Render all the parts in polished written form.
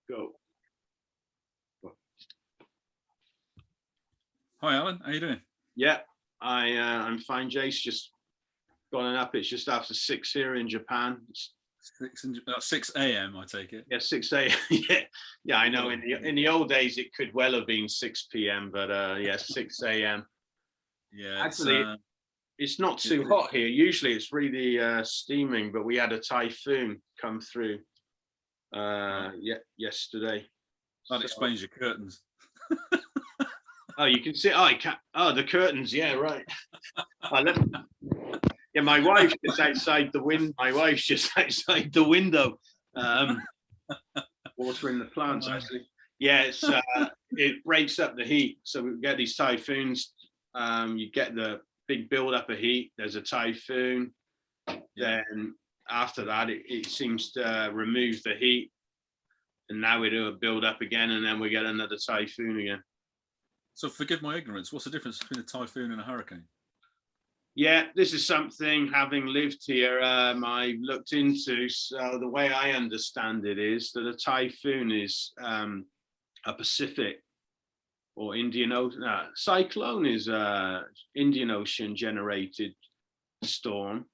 Go. Hi, Alan. How you doing? Yeah, I'm fine, Jace. Just gone up. It's just after 6 here in Japan. 6 a.m. I take it. Yeah, 6 a.m. yeah. I know. In the old days, it could well have been 6 p.m. But yeah, 6 a.m. Yeah. Actually, it's not too hot here. Usually, it's really steaming. But we had a typhoon come through. Yesterday. That explains your curtains. Oh, you can see. The curtains. Yeah, right. Yeah, my wife's just outside the window. Watering the plants. Actually, yeah, it breaks up the heat. So we get these typhoons. You get the big build up of heat. There's a typhoon. Yeah. Then after that, it seems to remove the heat, and now we do a build up again, and then we get another typhoon again. So forgive my ignorance. What's the difference between a typhoon and a hurricane? Yeah, this is something, having lived here, I looked into. So the way I understand it is that a typhoon is a Pacific or Indian Ocean. Cyclone is Indian Ocean generated storm,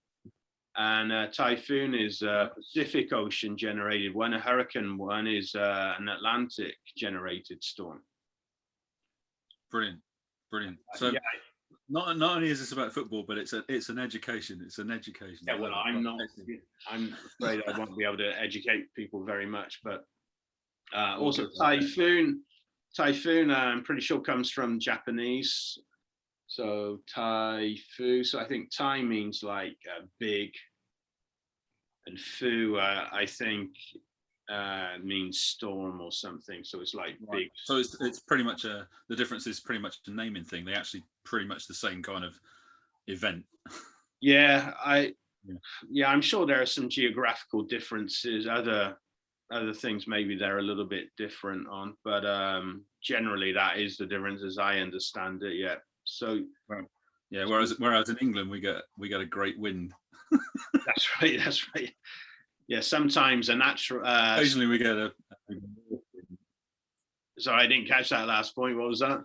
and a typhoon is a Pacific Ocean generated one. A hurricane one is an Atlantic generated storm. Brilliant. So yeah. Not only is this about football, but it's an education. It's an education. Yeah, well, I'm afraid I won't be able to educate people very much. But also typhoon, I'm pretty sure comes from Japanese. So typhoon. So I think tai means like big, and fu I think means storm or something. So it's like big. So it's pretty much the difference is pretty much a naming thing. They actually pretty much the same kind of event. Yeah, I'm sure there are some geographical differences. Other things maybe they're a little bit different on, but generally that is the difference as I understand it. Yeah. So yeah, whereas in England we get a great wind. That's right. Yeah, sometimes a natural. Occasionally we get a. Sorry, I didn't catch that last point. What was that?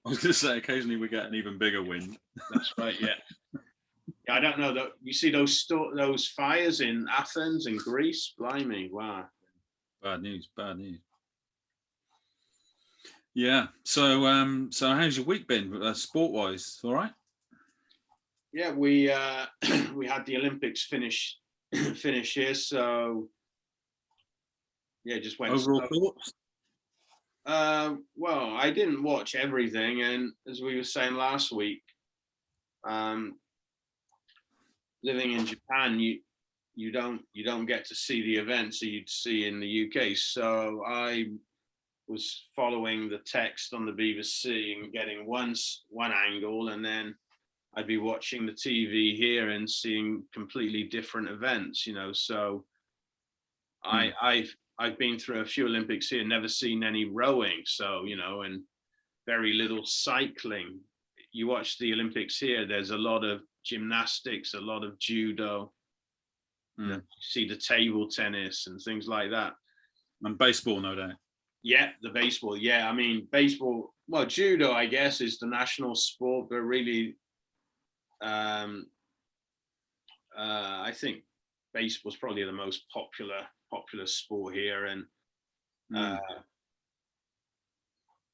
I was going to say, occasionally we get an even bigger wind. That's right. Yeah. I don't know that you see those fires in Athens and Greece. Blimey, wow. Bad news. Yeah. So how's your week been, sport-wise? All right. Yeah, we had the Olympics finish here, so yeah, just went. Overall thoughts? Well, I didn't watch everything, and as we were saying last week, living in Japan, you don't get to see the events that you'd see in the UK. So I was following the text on the BBC and getting one angle, and then I'd be watching the TV here and seeing completely different events, so I've been through a few Olympics here, never seen any rowing, so, and very little cycling. You watch the Olympics here, there's a lot of gymnastics, a lot of judo, you see the table tennis and things like that. And baseball, no doubt. Yeah, the baseball. Yeah, I mean, baseball, well, judo, I guess, is the national sport, but really, I think baseball is probably the most popular sport here, and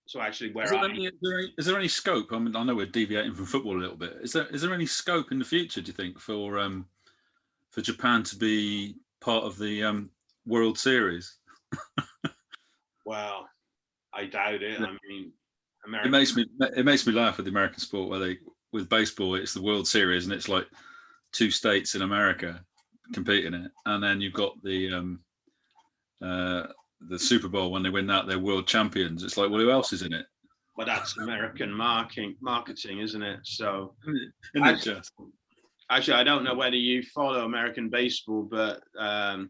so actually, is there any scope? I mean, I know we're deviating from football a little bit. Is there any scope in the future, do you think, for Japan to be part of the World Series? Well, I doubt it. I mean, it makes me laugh with the American sport where with baseball it's the World Series and it's like two states in America competing in it, and then you've got the Super Bowl when they win that, they're world champions. It's like, well, who else is in it? Well, that's American marketing, isn't it? So actually, I don't know whether you follow American baseball, but at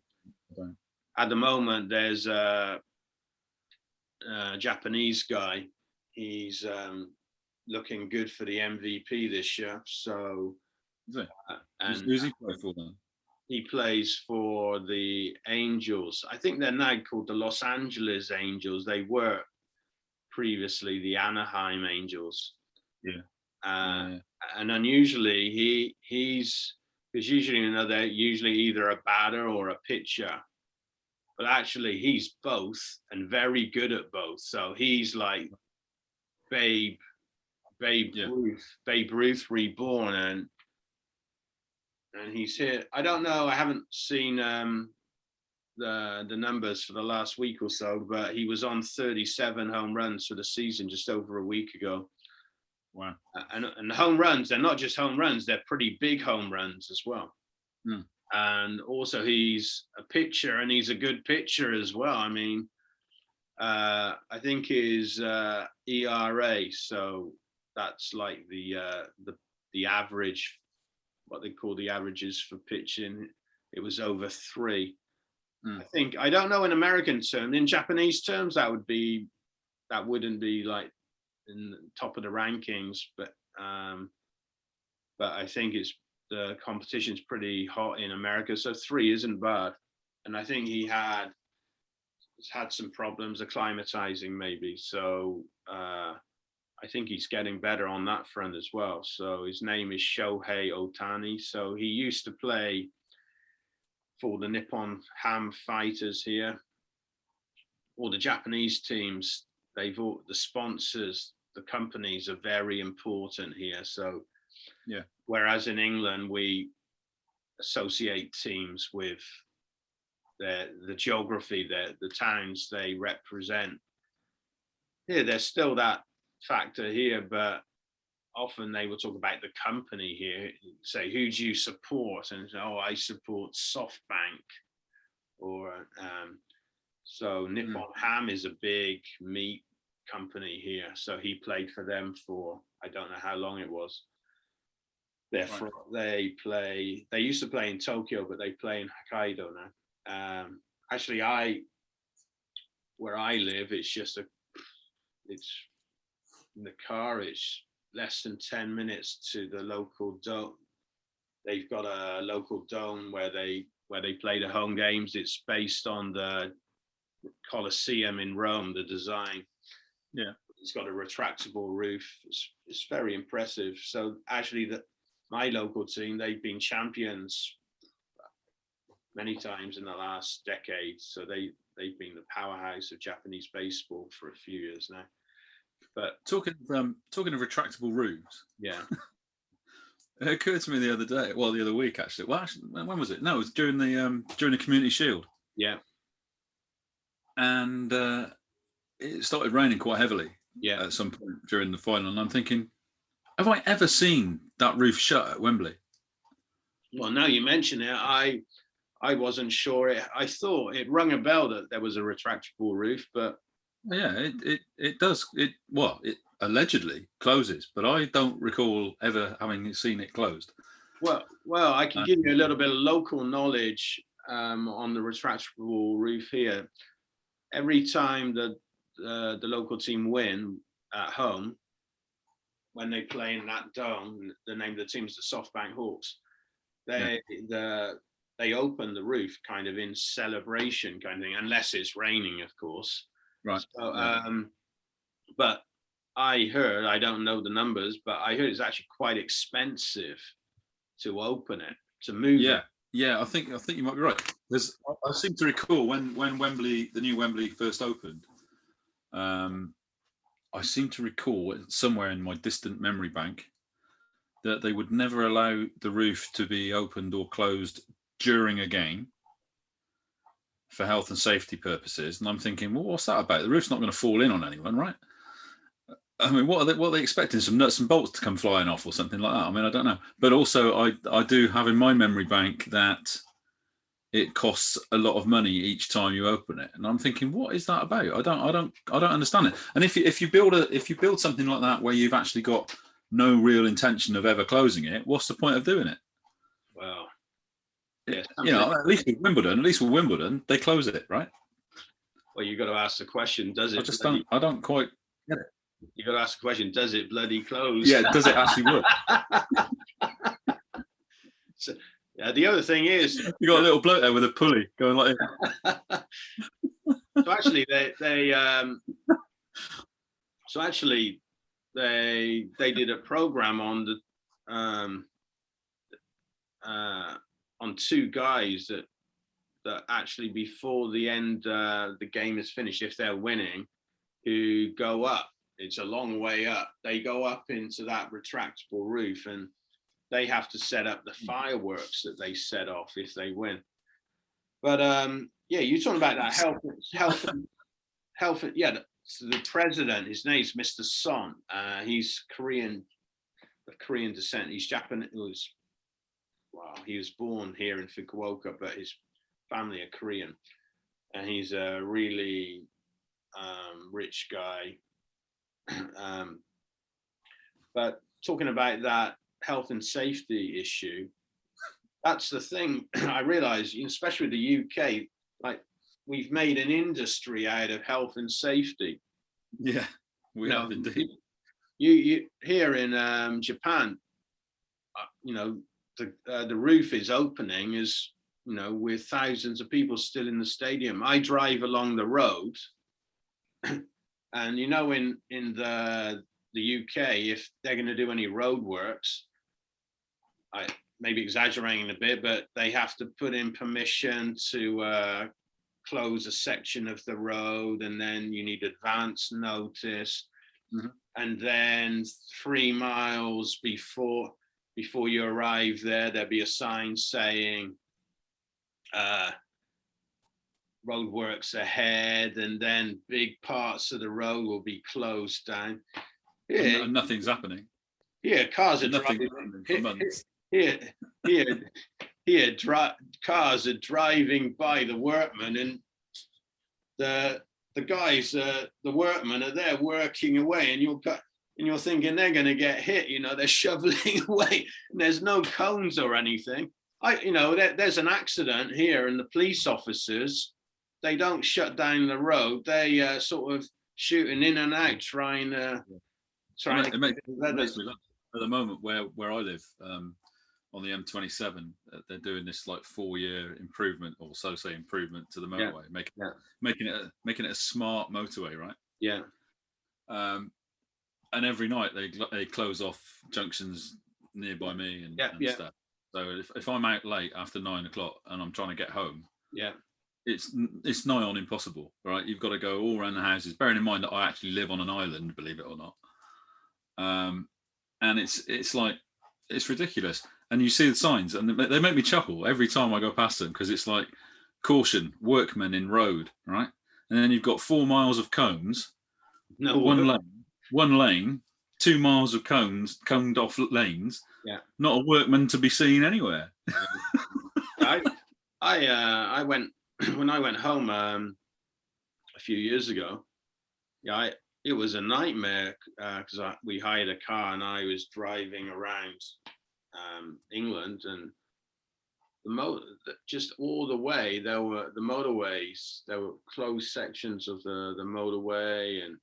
the moment there's a Japanese guy. He's looking good for the MVP this year. So and who's he play for then? he plays for the Angels. I think they're now called the Los Angeles Angels. They were previously the Anaheim Angels. Yeah. And unusually, he's because usually they're usually either a batter or a pitcher, but actually he's both and very good at both. So he's like Babe Ruth reborn, and he's here. I don't know. I haven't seen the numbers for the last week or so, but he was on 37 home runs for the season just over a week ago. Wow. And the home runs, they're not just home runs, they're pretty big home runs as well. And also he's a pitcher, and he's a good pitcher as well. I mean, I think his ERA, so that's like the average, what they call the averages for pitching, it was over 3. I think, I don't know in American terms, in Japanese terms, that wouldn't be like in the top of the rankings, but I think the competition's pretty hot in America, so 3 isn't bad. And I think he's had some problems acclimatizing maybe, so I think he's getting better on that front as well. So his name is Shohei Ohtani. So he used to play for the Nippon Ham Fighters here. All the Japanese teams, the sponsors, the companies are very important here. So yeah, whereas in England we associate teams with the geography, the towns they represent. Here, there's still that factor here, but often they will talk about the company here, say, who do you support? And say, oh, I support SoftBank. Or so Nippon Ham is a big meat company here. So he played for them for, I don't know how long it was. They used to play in Tokyo, but they play in Hokkaido now. Actually, where I live, it's in the car, it's less than 10 minutes to the local dome. They've got a local dome where they play the home games. It's based on the Colosseum in Rome, the design. Yeah. It's got a retractable roof. It's very impressive. So actually my local team, they've been champions many times in the last decade. So they've been the powerhouse of Japanese baseball for a few years now. But talking of retractable roofs, yeah, it occurred to me the other week actually. Well, actually, when was it? No, it was during the Community Shield. Yeah, and it started raining quite heavily. Yeah, at some point during the final, and I'm thinking, have I ever seen that roof shut at Wembley? Well, now you mention it, I wasn't sure. I thought it rung a bell that there was a retractable roof, but yeah, it does. It allegedly closes, but I don't recall ever having seen it closed. Well, I can give you a little bit of local knowledge on the retractable roof here. Every time the local team win at home, when they play in that dome, the name of the team is the SoftBank Hawks. They open the roof kind of in celebration kind of thing, unless it's raining, of course. Right. So, but I heard, I don't know the numbers, but I heard it's actually quite expensive to open it, to move it. Yeah, I think you might be right. I seem to recall when Wembley, the new Wembley, first opened. I seem to recall somewhere in my distant memory bank that they would never allow the roof to be opened or closed during a game for health and safety purposes. And I'm thinking, well, what's that about? The roof's not going to fall in on anyone, right? I mean, what are they expecting? Some nuts and bolts to come flying off or something like that? I mean, I don't know. But also, I do have in my memory bank that it costs a lot of money each time you open it, and I'm thinking, what is that about? I don't understand it. And if you build something like that where you've actually got no real intention of ever closing it, what's the point of doing it? Well, yeah, at least with Wimbledon, they close it, right? Well, you got to ask the question: does it? I don't quite get it. You got to ask the question: does it bloody close? Yeah, does it actually work? Yeah, the other thing is, You got a little bloke there with a pulley going like so actually they did a program on the on two guys that actually before the end the game is finished, if they're winning, who go up. It's a long way up. They go up into that retractable roof, and they have to set up the fireworks that they set off if they win. But yeah, you're talking about that health. Yeah, the president. His name's Mr. Son. He's Korean, of Korean descent. He's Japanese. He was born here in Fukuoka, but his family are Korean, and he's a really rich guy. But talking about that health and safety issue, that's the thing. I realize, especially with the UK, like we've made an industry out of health and safety. Yeah, we have indeed. You here in Japan, the roof is opening as with thousands of people still in the stadium. I drive along the road, and in the UK, if they're going to do any road works, I maybe exaggerating a bit, but they have to put in permission to close a section of the road, and then you need advance notice. Mm-hmm. And then 3 miles before you arrive there'll be a sign saying roadworks ahead, and then big parts of the road will be closed down. Yeah, and nothing's happening. Yeah, cars are driving for months. Cars are driving by the workmen, and the guys, the workmen are there working away, and you're thinking they're going to get hit. They're shoveling away, and there's no cones or anything. There's an accident here, and the police officers, they don't shut down the road. They sort of shooting in and out, trying. It makes me laugh. At the moment where I live, on the M27, they're doing this like 4-year improvement, or so say improvement to the motorway, making it a smart motorway, right? Yeah. And every night they close off junctions nearby me and stuff. So if I'm out late after 9 o'clock and I'm trying to get home, it's nigh on impossible, right? You've got to go all around the houses. Bearing in mind that I actually live on an island, believe it or not. And it's like, it's ridiculous. And you see the signs, and they make me chuckle every time I go past them, because it's like, caution, workmen in road, right? And then you've got 4 miles of cones, one lane, 2 miles of coned off lanes. Yeah, not a workman to be seen anywhere. I went when I went home a few years ago. Yeah, it was a nightmare because we hired a car, and I was driving around England, and just all the way there were the motorways. There were closed sections of the motorway, and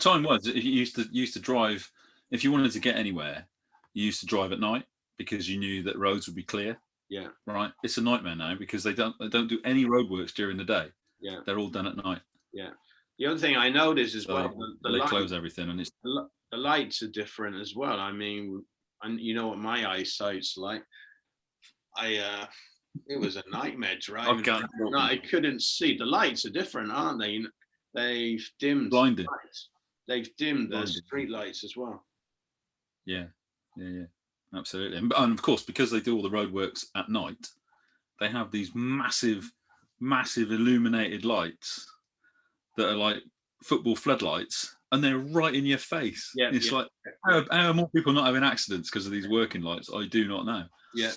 time was you used to drive. If you wanted to get anywhere, you used to drive at night because you knew that roads would be clear. Yeah. Right. It's a nightmare now because they don't do any roadworks during the day. Yeah. They're all done at night. Yeah. The other thing I noticed as well, they close everything, and the lights are different as well. I mean, you know what my eyesight's like. It was a nightmare driving. I couldn't see. The lights are different, aren't they? They've dimmed. Blinded. The lights. They've dimmed the street lights as well. Yeah. Absolutely. And of course, because they do all the roadworks at night, they have these massive illuminated lights that are like football floodlights, and they're right in your face. Yeah, it's like, how are more people not having accidents because of these working lights? I do not know. Yeah.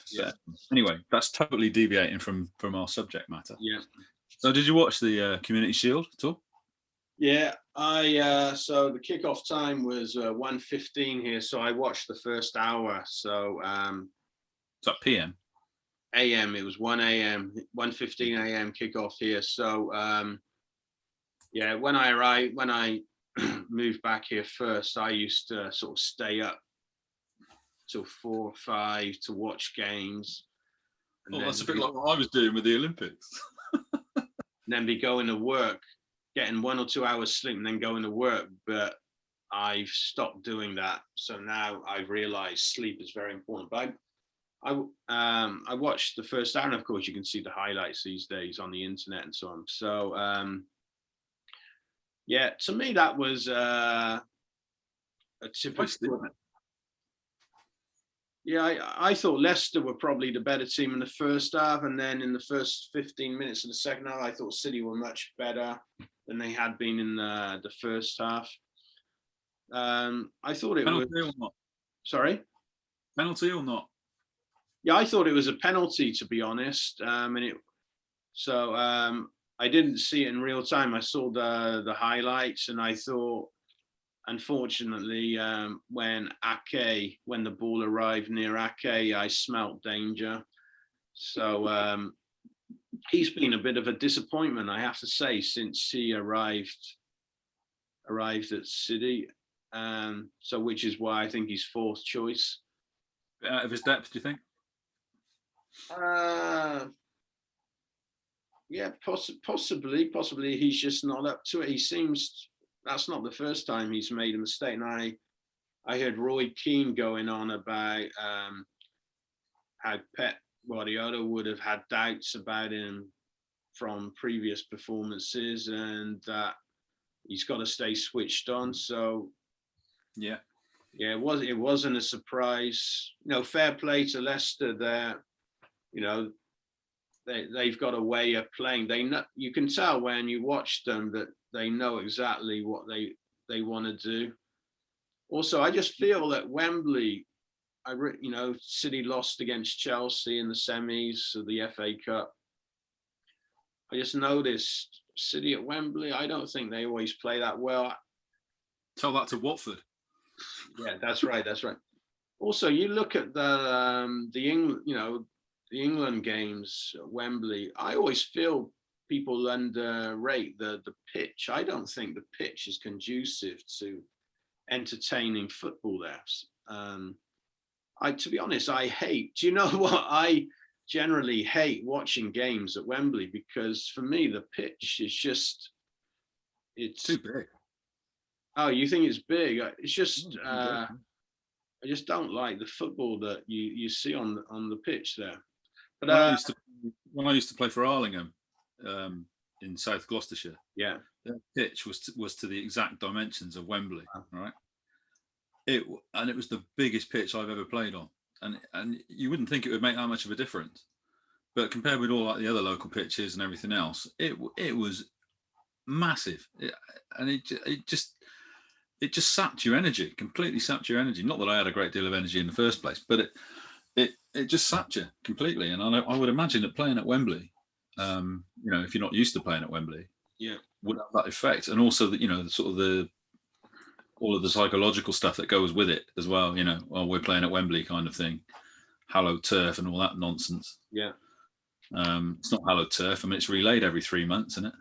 Anyway, that's totally deviating from our subject matter. Yeah. So, did you watch the Community Shield at all? Yeah, so the kickoff time was 1:15 here, so I watched the first hour. So is that PM? AM. It was 1 a.m. 1:15 a.m. kickoff here. So yeah, when I moved back here first, I used to sort of stay up till 4 or 5 to watch games. And Oh, then that's a bit like what I was doing with the Olympics. then be going to work, getting 1 or 2 hours sleep, and then going to work. But I've stopped doing that. So now I've realised sleep is very important. But I watched the first hour, and of course you can see the highlights these days on the internet and so on. So yeah, to me that was a typical. Yeah, I thought Leicester were probably the better team in the first half, and then in the first 15 minutes of the second half, I thought City were much better than they had been in the first half. I thought it Penalty was. or not? Sorry? Penalty or not? Yeah, I thought it was a penalty, to be honest. I didn't see it in real time. I saw the highlights, and I thought, unfortunately, when the ball arrived near Ake, I smelt danger. So he's been a bit of a disappointment, I have to say, since he arrived at City. So which is why I think he's fourth choice. Out of his depth, do you think? Yeah, possibly. He's just not up to it. He seems that's not the first time he's made a mistake. And I heard Roy Keane going on about how Pep Guardiola would have had doubts about him from previous performances, and that he's got to stay switched on. So yeah, it wasn't a surprise. Fair play to Leicester there. They've got a way of playing. You can tell when you watch them that they know exactly what they want to do. Also, I just feel that Wembley, City lost against Chelsea in the semis of the FA Cup. I just noticed City at Wembley, I don't think they always play that well. Tell that to Watford. Yeah, that's right. Also, you look at the England games at Wembley, I always feel people underrate the pitch. I don't think the pitch is conducive to entertaining football there. To be honest, do you know what? I generally hate watching games at Wembley because for me, the pitch is it's too big. Oh, you think it's big? It's just, I just don't like the football that you see on the pitch there. But when I used to play for Arlingham in South Gloucestershire, yeah, the pitch was to the exact dimensions of Wembley, right? It was the biggest pitch I've ever played on, and you wouldn't think it would make that much of a difference, but compared with all like the other local pitches and everything else, it was massive, and it just sapped your energy, completely sapped your energy. Not that I had a great deal of energy in the first place, but it just sapped you completely. And I would imagine that playing at Wembley, if you're not used to playing at Wembley, would have that effect. And also that, all of the psychological stuff that goes with it as well. We're playing at Wembley kind of thing, hallowed turf and all that nonsense. Yeah. It's not hallowed turf. I mean, it's relayed every 3 months, isn't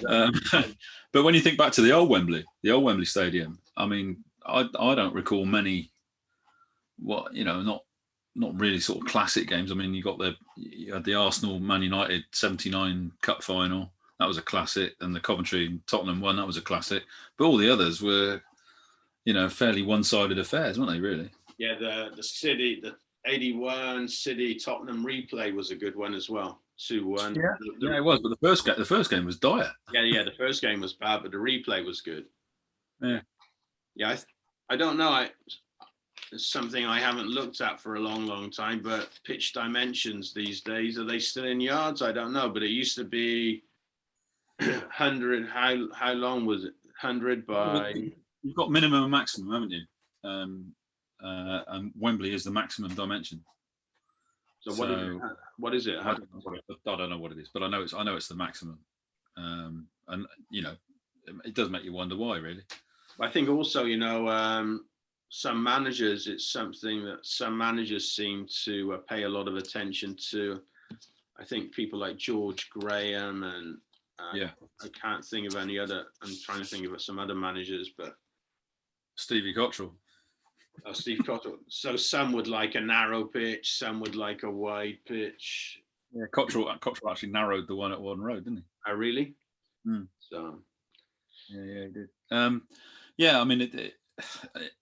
it? But when you think back to the old Wembley Stadium, I mean, I don't recall many. Not really sort of classic games. I mean, you had the Arsenal Man United 79 Cup final. That was a classic, and the Coventry Tottenham one, that was a classic. But all the others were, fairly one-sided affairs, weren't they? Really? Yeah, the City, the 81 City Tottenham replay was a good one as well. 2-1. Yeah, it was. But the first game was dire. Yeah. The first game was bad, but the replay was good. Yeah. Yeah, I don't know. It's something I haven't looked at for a long, long time. But pitch dimensions these days, are they still in yards? I don't know. But it used to be 100. How long was it? 100 by. You've got minimum and maximum, haven't you? And Wembley is the maximum dimension. So what is it? I don't know what it is, but I know it's the maximum. And it does make you wonder why, really. I think also, some managers, it's something that some managers seem to pay a lot of attention to. I think people like George Graham and I can't think of any other. I'm trying to think of some other managers, but Stevie Cottrell. Oh, Steve Cottrell. So some would like a narrow pitch, some would like a wide pitch. Yeah, Cottrell actually narrowed the one at Warden Road, didn't he? Oh, really? Mm. So Yeah, he did. Yeah, I mean,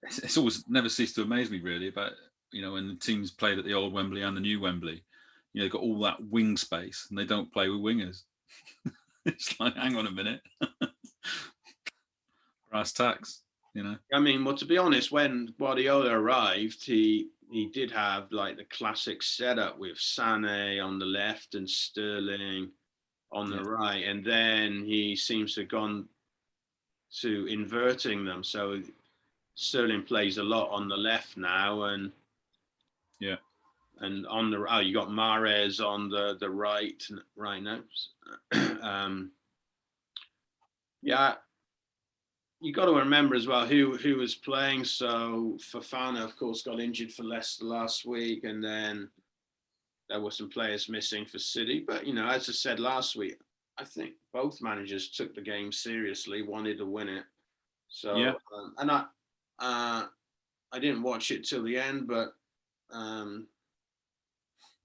it's always never ceased to amaze me, really, about when the teams played at the old Wembley and the new Wembley. They've got all that wing space, and they don't play with wingers. It's like, hang on a minute, brass tacks. I mean, well, to be honest, when Guardiola arrived, he did have like the classic setup with Sané on the left and Sterling on the right, and then he seems to have gone to inverting them. So Sterling plays a lot on the left now, and on the you got Mahrez on the right now. Yeah, you got to remember as well who was playing. So Fofana, of course, got injured for Leicester last week, and then there were some players missing for City. But as I said last week, I think both managers took the game seriously, wanted to win it. So and I didn't watch it till the end, but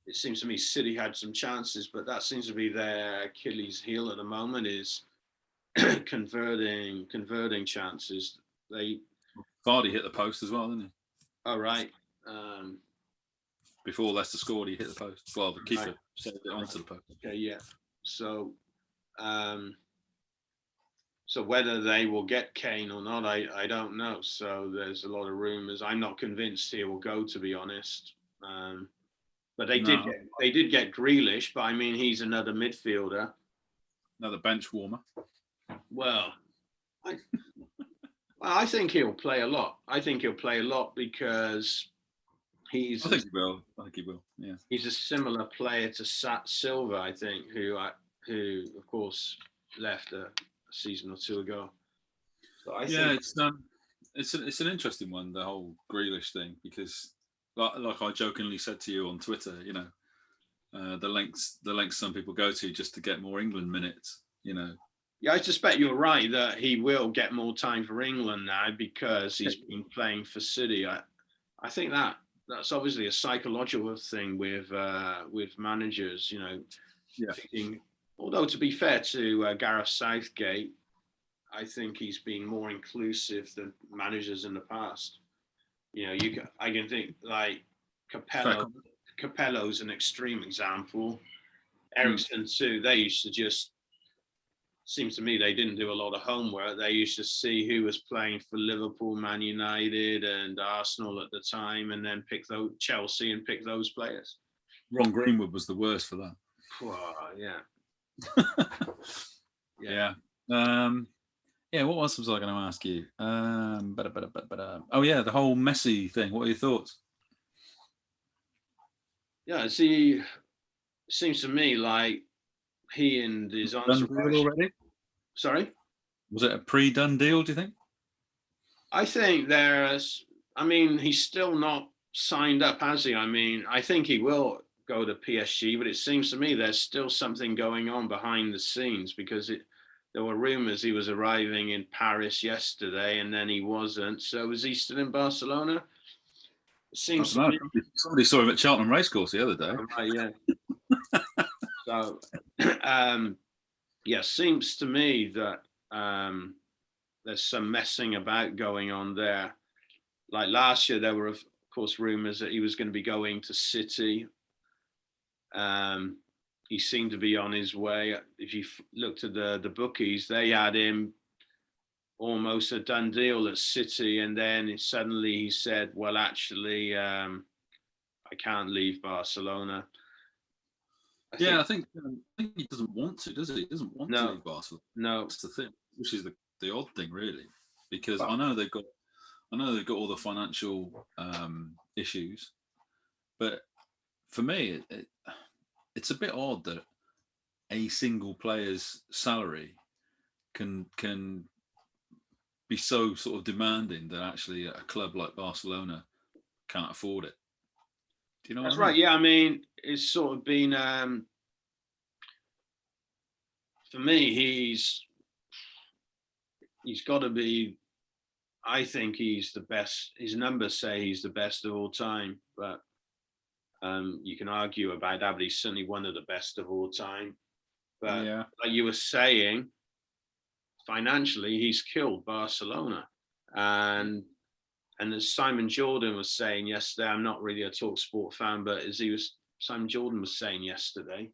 it seems to me City had some chances, but that seems to be their Achilles heel at the moment, is converting chances. Vardy hit the post as well, didn't he? Oh, right. Before Leicester scored, he hit the post. Well, the keeper saved it onto the post. Okay, yeah. So whether they will get Kane or not, I don't know. So there's a lot of rumours. I'm not convinced he will go, to be honest. But they did get Grealish, but I mean, he's another midfielder. Another bench warmer. Well, I think he'll play a lot. I think he'll play a lot because I think he will. Yeah. He's a similar player to Silva, I think, who of course left a season or two ago. So I think it's an interesting one, the whole Grealish thing, because like I jokingly said to you on Twitter, the lengths some people go to just to get more England minutes. Yeah, I suspect you're right that he will get more time for England now because he's been playing for City. I think that's obviously a psychological thing with managers, thinking, although to be fair to Gareth Southgate, I think he's been more inclusive than managers in the past. I can think like Capello's an extreme example. Ericsson too. They used to just, seems to me, they didn't do a lot of homework. They used to see who was playing for Liverpool, Man United, and Arsenal at the time, and then pick those, Chelsea, and pick those players. Ron Greenwood was the worst for that. Yeah. What else was I going to ask you? Oh yeah, the whole Messi thing. What are your thoughts? Yeah, see, it seems to me like he and his entourage. Already? Sorry? Was it a pre-done deal, do you think? I think he's still not signed up, has he? I mean, I think he will go to PSG, but it seems to me there's still something going on behind the scenes, because there were rumours he was arriving in Paris yesterday and then he wasn't. So was he still in Barcelona? It seems somebody saw him at Cheltenham Racecourse the other day. Right, yeah. So, seems to me that there's some messing about going on there. Like last year, there were, of course, rumours that he was going to be going to City. He seemed to be on his way. If you looked at the bookies, they had him almost a done deal at City, and then suddenly he said, well, actually, I can't leave Barcelona. I think he doesn't want to, does he? He doesn't want to leave Barcelona. No, that's the thing, which is the odd thing, really, because I know they've got all the financial issues, but for me, it's a bit odd that a single player's salary can be so sort of demanding that actually a club like Barcelona can't afford it. Do you know? That's right. Yeah, I mean, it's sort of been for me. He's got to be. I think he's the best. His numbers say he's the best of all time, but you can argue about that. But he's certainly one of the best of all time. But Yeah. like you were saying, financially, he's killed Barcelona, and as Simon Jordan was saying yesterday, I'm not really a TalkSport fan, but Simon Jordan was saying yesterday,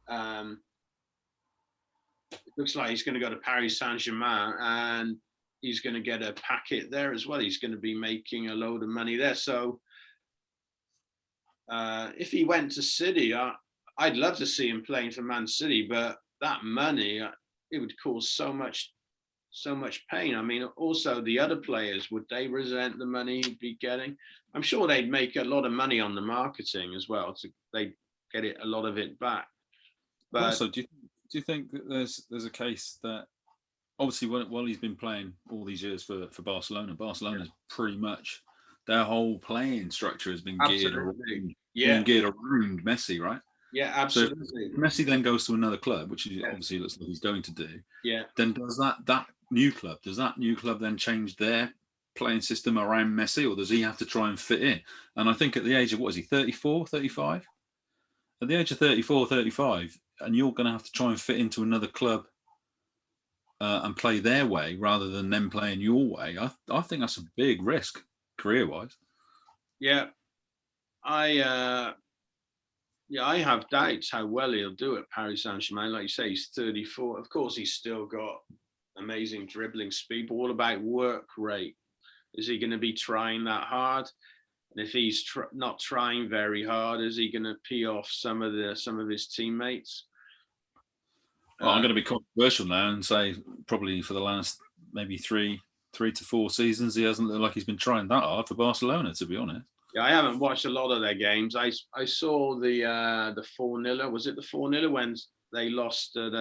it looks like he's going to go to Paris Saint-Germain, and he's going to get a packet there as well. He's going to be making a load of money there. So if he went to City, I'd love to see him playing for Man City, but that money, it would cause so much pain. I mean, also the other players, would they resent the money he'd be getting? I'm sure they'd make a lot of money on the marketing as well. They'd get a lot of it back. But also, do you think that there's a case that obviously while he's been playing all these years for Barcelona's pretty much their whole playing structure has been geared around Messi, right? Yeah, absolutely. So if Messi then goes to another club, which obviously looks like he's going to do. Yeah. Then does that new club then change their playing system around Messi, or does he have to try and fit in? And I think at the age of, what is he, 34, 35? At the age of 34, 35, and you're going to have to try and fit into another club and play their way rather than them playing your way. I think that's a big risk career-wise. Yeah. I have doubts how well he'll do at Paris Saint-Germain. Like you say, he's 34. Of course, he's still got amazing dribbling speed, but what about work rate? Is he going to be trying that hard? And if he's not trying very hard, is he going to pee off some of his teammates? Well, I'm going to be controversial now and say probably for the last maybe three to 4 seasons, he hasn't looked like he's been trying that hard for Barcelona, to be honest. Yeah, I haven't watched a lot of their games. I saw the 4-0. Was it the 4-0 when they lost at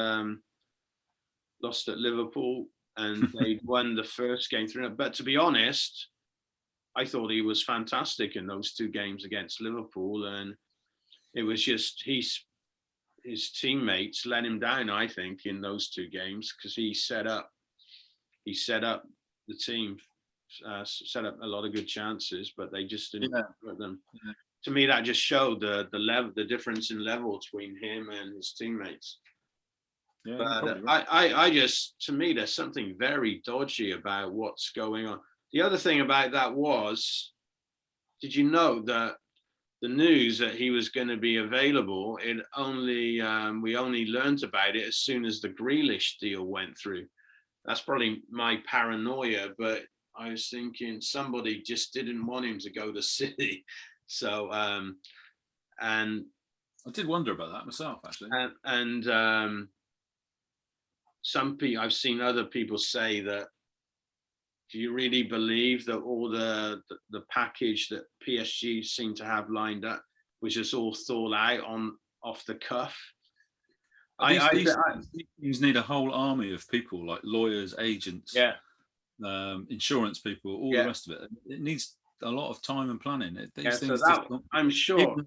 Liverpool and they won the first game 3-0? But to be honest, I thought he was fantastic in those 2 games against Liverpool, and it was just his teammates let him down, I think, in those 2 games, because he set up the team, set up a lot of good chances, but they just didn't hurt them. Yeah. To me, that just showed the difference in level between him and his teammates. Yeah, but to me, there's something very dodgy about what's going on. The other thing about that was, did you know that the news that he was going to be available, we only learned about it as soon as the Grealish deal went through. That's probably my paranoia, but I was thinking somebody just didn't want him to go to City. So, and I did wonder about that myself, actually. And some people, I've seen other people say that, do you really believe that all the package that PSG seemed to have lined up was just all thought out off the cuff? These teams need a whole army of people, like lawyers, agents, insurance people, all the rest of it. It needs a lot of time and planning. I'm sure even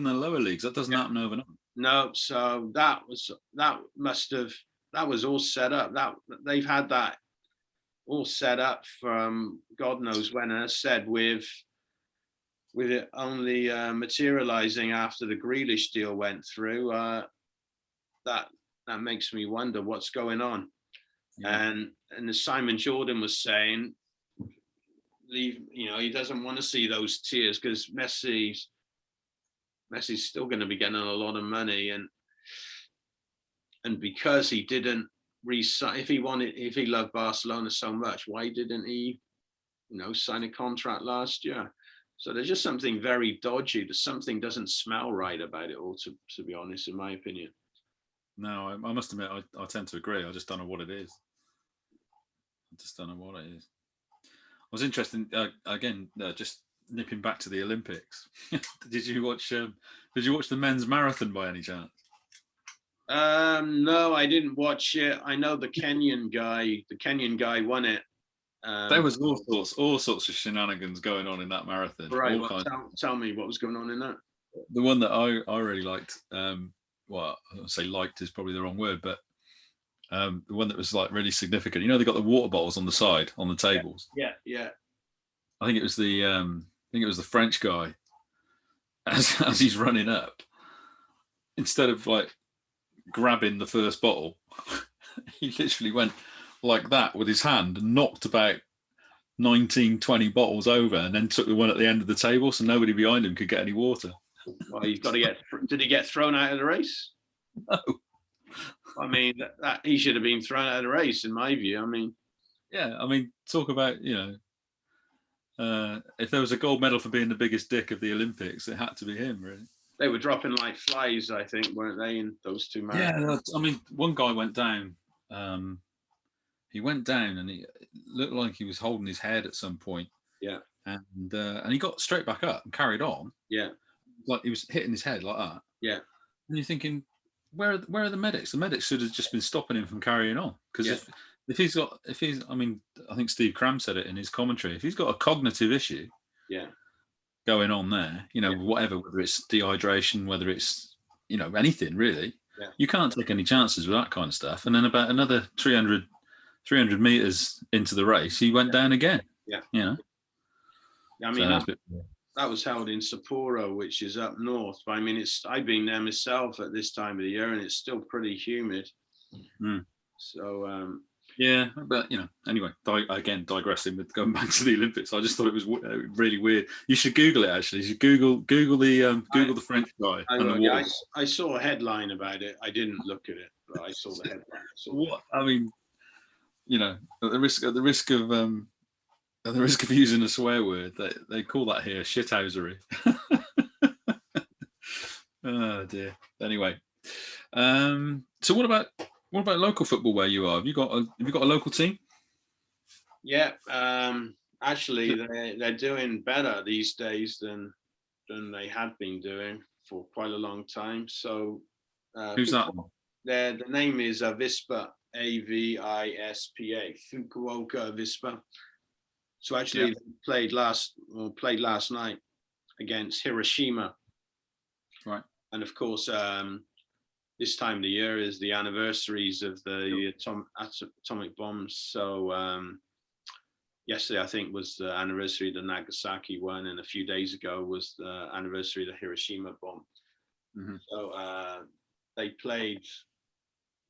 the lower leagues, that doesn't happen overnight. No, so that was all set up. That they've had that all set up from God knows when. And as I said, with it only materializing after the Grealish deal went through, that makes me wonder what's going on. Yeah. And as Simon Jordan was saying, he doesn't want to see those tears, because Messi's still going to be getting a lot of money, and because he didn't resign, if he loved Barcelona so much, why didn't he sign a contract last year? So there's just something very dodgy. Something doesn't smell right about it all, to be honest, in my opinion. No, I must admit, I tend to agree. I just don't know what it is. I was interested, again, just nipping back to the Olympics. Did you watch the men's marathon by any chance? No, I didn't watch it. I know the Kenyan guy won it. There was all sorts of shenanigans going on in that marathon. Right. Tell me what was going on in that. The one that I really liked, well, I would say liked is probably the wrong word, but The one that was like really significant. They got the water bottles on the side on the tables. Yeah. I think it was the French guy as he's running up. Instead of like grabbing the first bottle, he literally went like that with his hand and knocked about 19, 20 bottles over, and then took the one at the end of the table so nobody behind him could get any water. Well, you've got to get. Did he get thrown out of the race? No. I mean, that he should have been thrown out of the race, in my view. I mean, yeah. I mean, talk about if there was a gold medal for being the biggest dick of the Olympics, it had to be him, really. They were dropping like flies, I think, weren't they? In those two marathons. Yeah. I mean, one guy went down. He went down, and he looked like he was holding his head at some point. Yeah. And he got straight back up and carried on. Yeah. Like he was hitting his head like that. Yeah. And you're thinking, where are the medics? The medics should have just been stopping him from carrying on. Because I mean, I think Steve Cram said it in his commentary. If he's got a cognitive issue, going on there, whatever, whether it's dehydration, whether it's anything really, you can't take any chances with that kind of stuff. And then about another 300 meters into the race, he went down again. Yeah. I mean, that was held in Sapporo, which is up north. But I mean, I've been there myself at this time of the year, and it's still pretty humid. So yeah, but anyway, digressing with going back to the Olympics, I just thought it was really weird. You should Google it. Actually, you should Google the French guy. I saw a headline about it. I didn't look at it, but I saw the headline. I mean, at the risk of using a swear word, they call that here shithousery. Oh dear. Anyway, so what about local football where you are? Have you got a local team? Yeah, actually, they're doing better these days than they had been doing for quite a long time. So, who's that? The name is Avispa, Avispa, Fukuoka Avispa. So actually, they played last night against Hiroshima. Right. And of course, this time of the year is the anniversaries of the atomic bombs. So yesterday, I think, was the anniversary of the Nagasaki one, and a few days ago was the anniversary of the Hiroshima bomb. Mm-hmm. So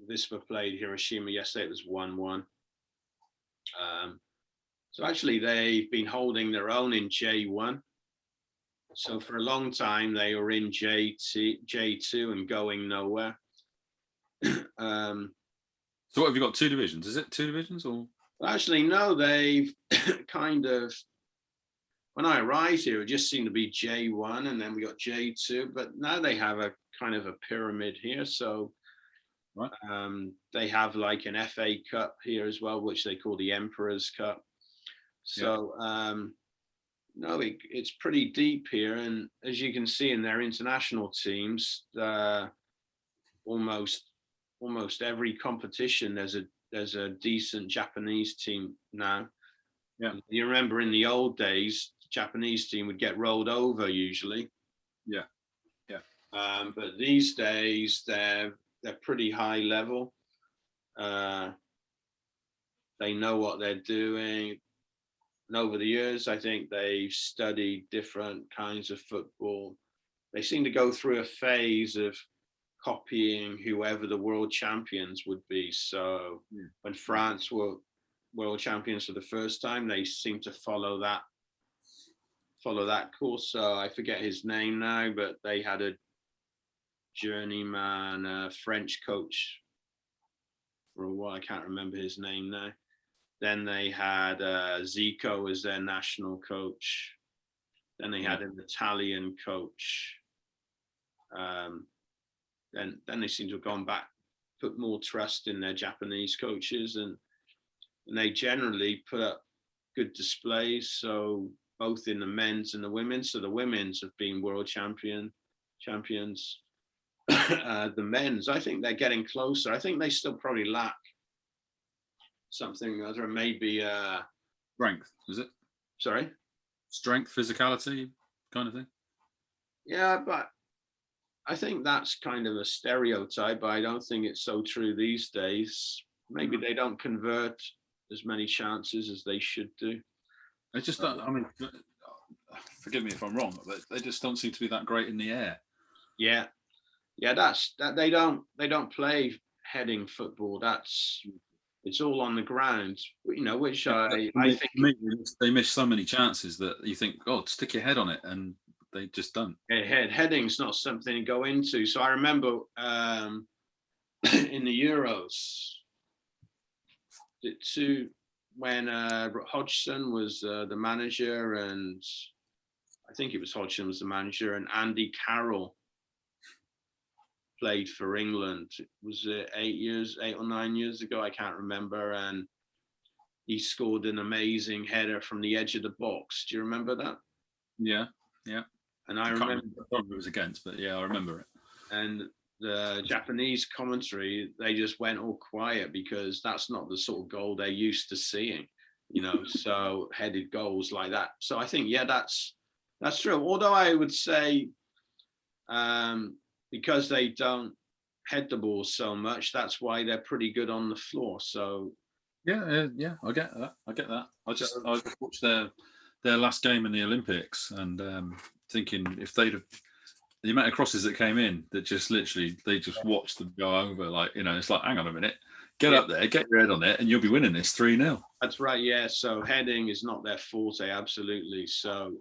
Vispa played Hiroshima yesterday. It was 1-1. So actually, they've been holding their own in J1. So for a long time, they were in J2 and going nowhere. So what have you got? 2 divisions? Is it 2 divisions or? Actually, no. They've kind of. When I arrived here, it just seemed to be J1, and then we got J2. But now they have a kind of a pyramid here. So right. They have like an FA Cup here as well, which they call the Emperor's Cup. So. No, it's pretty deep here, and as you can see in their international teams, almost every competition there's a decent Japanese team now. Yeah, you remember in the old days, the Japanese team would get rolled over usually. Yeah. But these days they're pretty high level. They know what they're doing. And over the years, I think they've studied different kinds of football. They seem to go through a phase of copying whoever the world champions would be. So when France were world champions for the first time, they seem to follow that course. So I forget his name now, but they had a journeyman French coach for a while. I can't remember his name now. Then they had Zico as their national coach. Then they had an Italian coach. Then they seem to have gone back, put more trust in their Japanese coaches, and they generally put up good displays. So both in the men's and the women's. So the women's have been world champions. The men's, I think they're getting closer. I think they still probably lack something other, maybe strength, is it? Sorry? Strength, physicality kind of thing? Yeah, but I think that's kind of a stereotype, but I don't think it's so true these days. maybe they don't convert as many chances as they should do. They just don't. I mean, forgive me if I'm wrong, but they just don't seem to be that great in the air. Yeah, that's that. They don't play heading football. It's all on the ground. Which I think they miss so many chances that you think, oh, stick your head on it, and they just don't. Heading's not something to go into. So I remember in the Euros, when Hodgson was the manager, and I think it was Hodgson was the manager, and Andy Carroll played for England. Was it 8 or 9 years ago? I can't remember. And he scored an amazing header from the edge of the box. Do you remember that? Yeah. And I remember who it was against, but yeah, I remember it. And the Japanese commentary, they just went all quiet because that's not the sort of goal they're used to seeing, so headed goals like that. So I think, that's true. Although I would say, because they don't head the ball so much, that's why they're pretty good on the floor. So yeah, I get that. I just watched their last game in the Olympics, and thinking if they'd have the amount of crosses that came in, that just literally they just watched them go over, like, it's like, hang on a minute, get up there, get your head on it, and you'll be winning this 3-0. That's right. Yeah. So heading is not their forte, absolutely. So,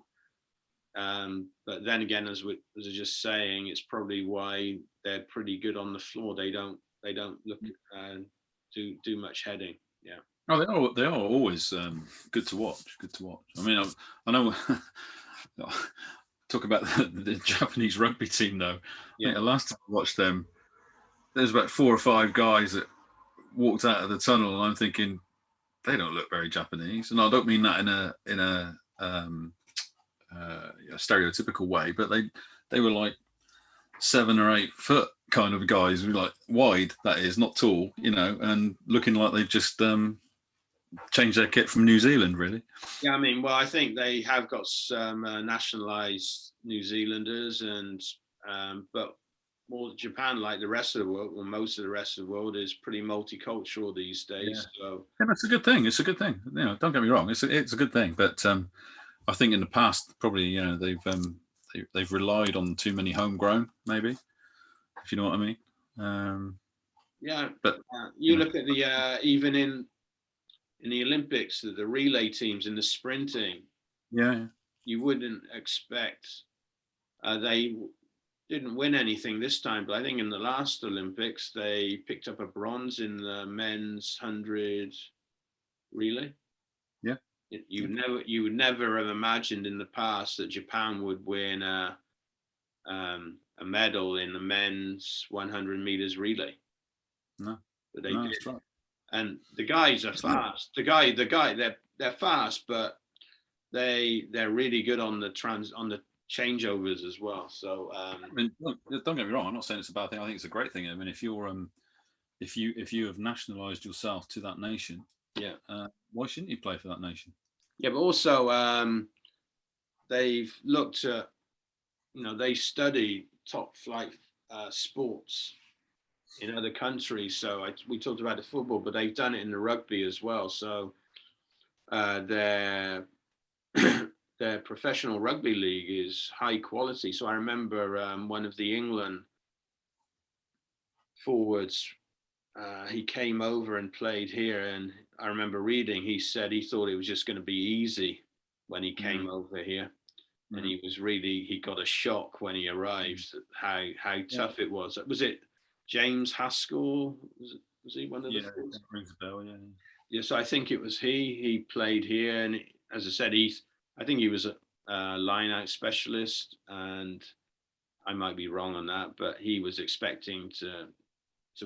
but then again, as I was just saying, it's probably why they're pretty good on the floor. They don't look do much heading. Yeah. Oh, they are always good to watch. I mean, I know. Talk about the Japanese rugby team, though. Yeah. I think the last time I watched them, there's about 4 or 5 guys that walked out of the tunnel, and I'm thinking they don't look very Japanese. And I don't mean that in a stereotypical way, but they were like 7 or 8 foot kind of guys, like wide, that is, not tall, and looking like they've just changed their kit from New Zealand, really. Yeah, I mean, well, I think they have got some nationalized New Zealanders, and but more Japan, like the rest of the world, well, most of the rest of the world is pretty multicultural these days. Yeah. So that's a good thing. It's a good thing. Don't get me wrong. It's a good thing. But I think in the past, probably, they've relied on too many homegrown, maybe, if you know what I mean. Yeah, but you look at the even in the Olympics, the relay teams in the sprinting. Yeah. You wouldn't expect they didn't win anything this time, but I think in the last Olympics they picked up a bronze in the men's 100 relay. Yeah. You would never have imagined in the past that Japan would win a medal in the men's 100 meters relay. No, but they did. Right. That's right. And the guys are fast. The guy, they're fast, but they're really good on the changeovers as well. So I mean, don't get me wrong. I'm not saying it's a bad thing. I think it's a great thing. I mean, if you're if you have nationalised yourself to that nation, why shouldn't you play for that nation? Yeah, but also they've looked at, they study top flight sports in other countries. So we talked about the football, but they've done it in the rugby as well. So their professional rugby league is high quality. So I remember one of the England forwards, he came over and played here, and I remember reading, he said he thought it was just going to be easy when he came over here. And he got a shock when he arrived at how tough it was. Was it James Haskell? Was he one of the forwards? That rings a bell, yeah. Yeah, so I think it was he played here, and as I said, I think he was a line-out specialist, and I might be wrong on that, but he was expecting to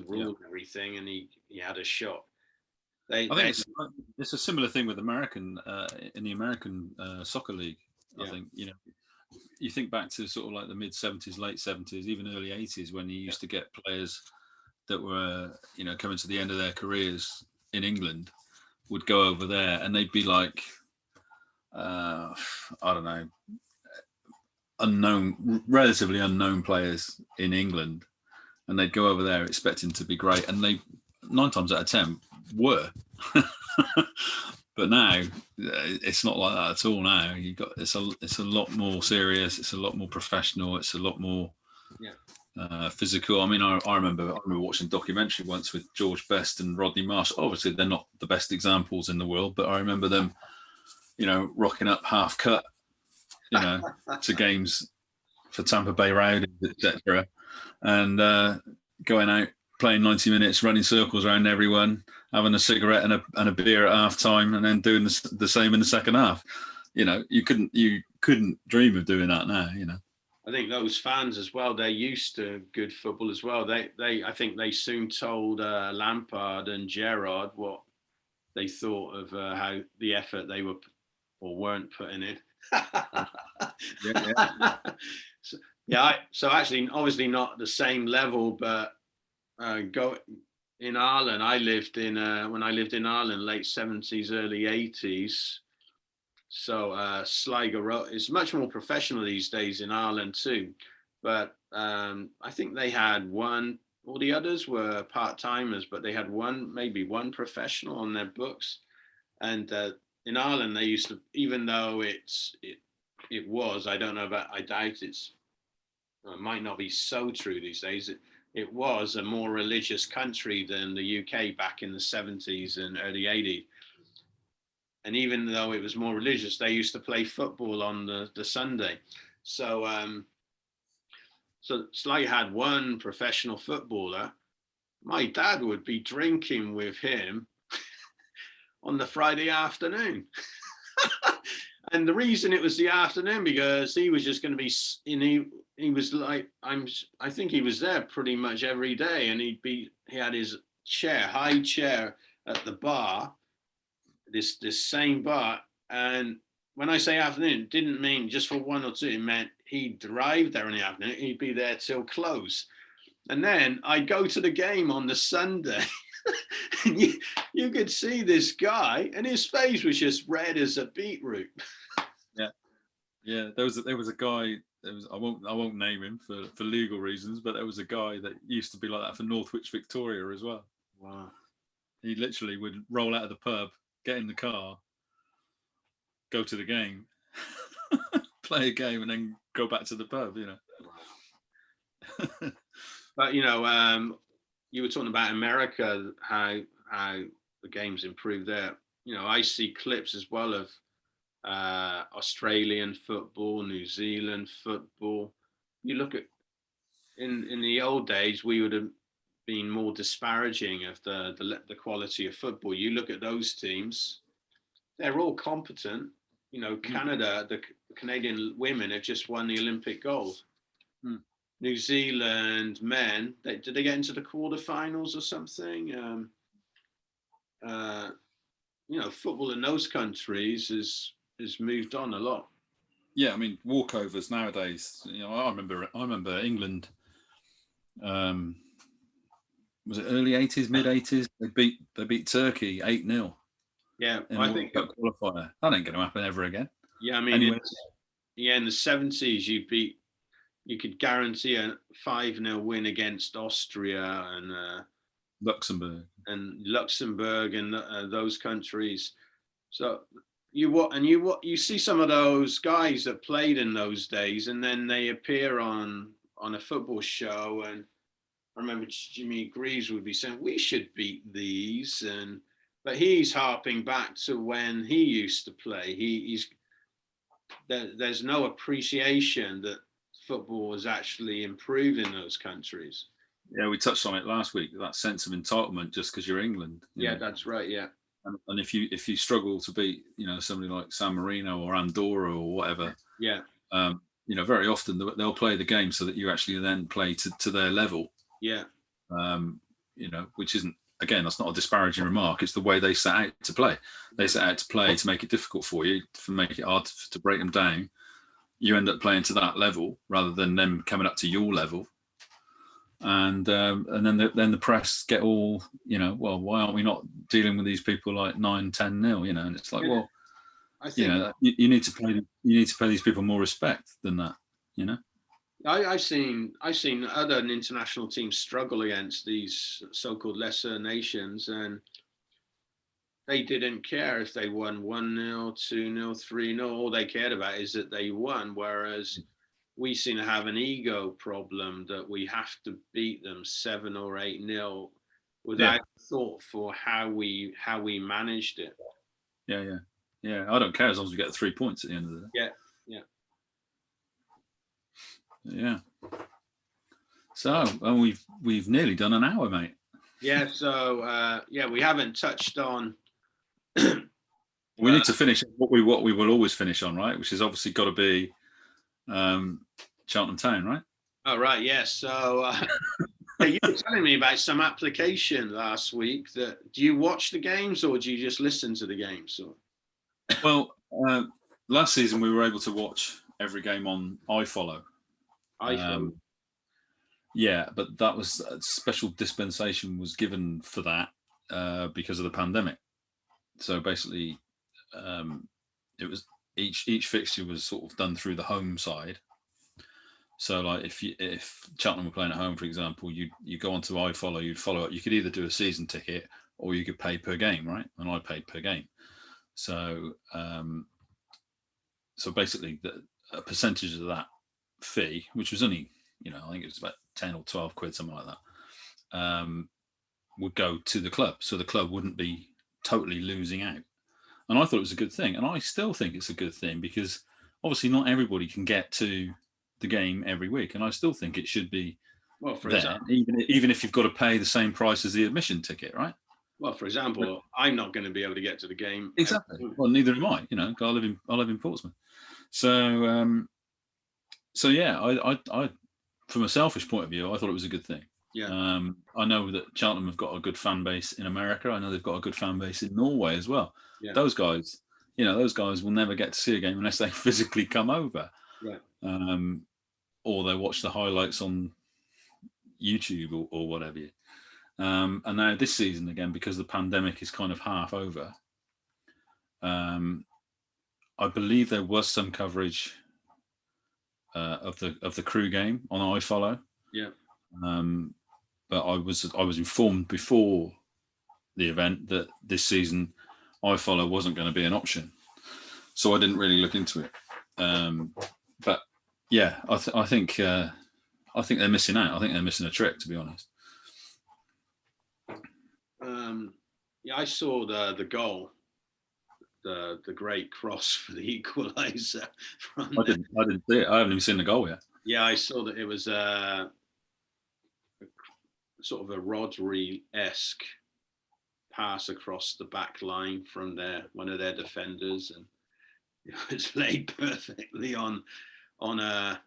rule everything, and he had a shot. I think it's a similar thing with American in the American soccer league. I think, you think back to sort of like the mid 70s, late 70s, even early 80s, when you used to get players that were, coming to the end of their careers in England, would go over there and they'd be like, I don't know, relatively unknown players in England, and they'd go over there expecting to be great, and they 9 times out of 10 were. But now it's not like that at all. Now it's a lot more serious. It's a lot more professional. It's a lot more physical. I mean, I remember watching a documentary once with George Best and Rodney Marsh. Obviously, they're not the best examples in the world, but I remember them, rocking up half cut, to games for Tampa Bay Rowdies, etc., and going out, playing 90 minutes, running circles around everyone, having a cigarette and a beer at half time, and then doing the same in the second half. You couldn't dream of doing that now. I think those fans as well, they're used to good football as well. I think they soon told Lampard and Gerrard what they thought of how the effort they were or weren't putting in. So actually, obviously not the same level, but go in Ireland. I lived in when I lived in Ireland, late 70s, early 80s. So Sligo is much more professional these days in Ireland too. But I think they had one. All the others were part-timers, but they had maybe one professional on their books. And in Ireland, they used to, even though it was, I don't know about, I doubt it might not be so true these days. It was a more religious country than the UK back in the 70s and early 80s. And even though it was more religious, they used to play football on the Sunday. So Sligo had one professional footballer. My dad would be drinking with him on the Friday afternoon. And the reason it was the afternoon, because he was just going to be, he was like, I think he was there pretty much every day, and he had his high chair at the bar, this same bar. And when I say afternoon, it didn't mean just for 1 or 2, it meant he'd drive there in the afternoon, he'd be there till close. And then I'd go to the game on the Sunday. And you could see this guy, and his face was just red as a beetroot. Yeah. There was a guy. I won't name him for legal reasons, but there was a guy that used to be like that for Northwich Victoria as well. Wow. He literally would roll out of the pub, get in the car, go to the game, play a game, and then go back to the pub. Wow. But you were talking about America, how the game's improved there. I see clips as well of Australian football, New Zealand football. You look at in the old days, we would have been more disparaging of the quality of football. You look at those teams; they're all competent. Canada, the Canadian women have just won the Olympic gold. New Zealand men, did they get into the quarterfinals or something? Football in those countries has moved on a lot. Yeah, I mean, walkovers nowadays. I remember England. Was it early 80s, mid 80s? They beat Turkey 8-0. Yeah, I think qualifier. That ain't going to happen ever again. Yeah, I mean, in the 70s, you could guarantee a 5-0 win against Austria and Luxembourg and those countries. So you see some of those guys that played in those days, and then they appear on a football show, and I remember Jimmy Greaves would be saying, we should beat these, but he's harping back to when he used to play. There's no appreciation that football has actually improved in those countries. Yeah, we touched on it last week, that sense of entitlement just because you're England. Yeah, that's right, yeah. And if you struggle to beat, somebody like San Marino or Andorra or whatever, yeah, very often they'll play the game so that you actually then play to their level. Yeah. Which isn't, again, that's not a disparaging remark. It's the way they set out to play. They set out to play to make it difficult for you, to make it hard to break them down. You end up playing to that level rather than them coming up to your level. And then the press get all, well, why aren't we not dealing with these people like 9-10-0? And it's like, well, I think, you need to pay these people more respect than that. I've seen other international teams struggle against these so-called lesser nations, and they didn't care if they won 1-0, 2-0, 3-0. All they cared about is that they won. Whereas we seem to have an ego problem that we have to beat them 7 or 8-0 without thought for how we managed it. Yeah. I don't care as long as we get the 3 points at the end of the day. Yeah. So, and we've nearly done an hour, mate. Yeah. So we haven't touched on. We need to finish what we will always finish on, right? Which has obviously got to be Cheltenham Town, right? Oh, right. Yes. So you were telling me about some application last week. Do you watch the games or do you just listen to the games? Or? Well, last season we were able to watch every game on iFollow. iPhone. Yeah, but that was a special dispensation was given for that because of the pandemic. So basically, it was each fixture was sort of done through the home side. So like if Cheltenham were playing at home, for example, you go onto iFollow, you'd follow up. You could either do a season ticket or you could pay per game, right? And I paid per game. So basically a percentage of that fee, which was only, I think it was about 10 or 12 quid, something like that, would go to the club. So the club wouldn't be totally losing out. And I thought it was a good thing. And I still think it's a good thing because obviously not everybody can get to the game every week. And I still think it should be example, even if you've got to pay the same price as the admission ticket, right? Well, for example, I'm not going to be able to get to the game. Exactly. Well, neither am I. I live in Portsmouth. So yeah, I from a selfish point of view, I thought it was a good thing. Yeah. I know that Cheltenham have got a good fan base in America. I know they've got a good fan base in Norway as well. Yeah. Those guys will never get to see a game unless they physically come over. Right. Or they watch the highlights on YouTube or whatever. And now this season again, because the pandemic is kind of half over, I believe there was some coverage of the Crew game on iFollow. Yeah. But I was informed before the event that this season iFollow wasn't going to be an option, so I didn't really look into it. But yeah, I think they're missing out. I think they're missing a trick, to be honest. Yeah, I saw the goal, the great cross for the equaliser. I didn't see it. I haven't even seen the goal yet. Yeah, I saw that it was sort of a Rodri-esque pass across the back line from one of their defenders, and it was laid perfectly on a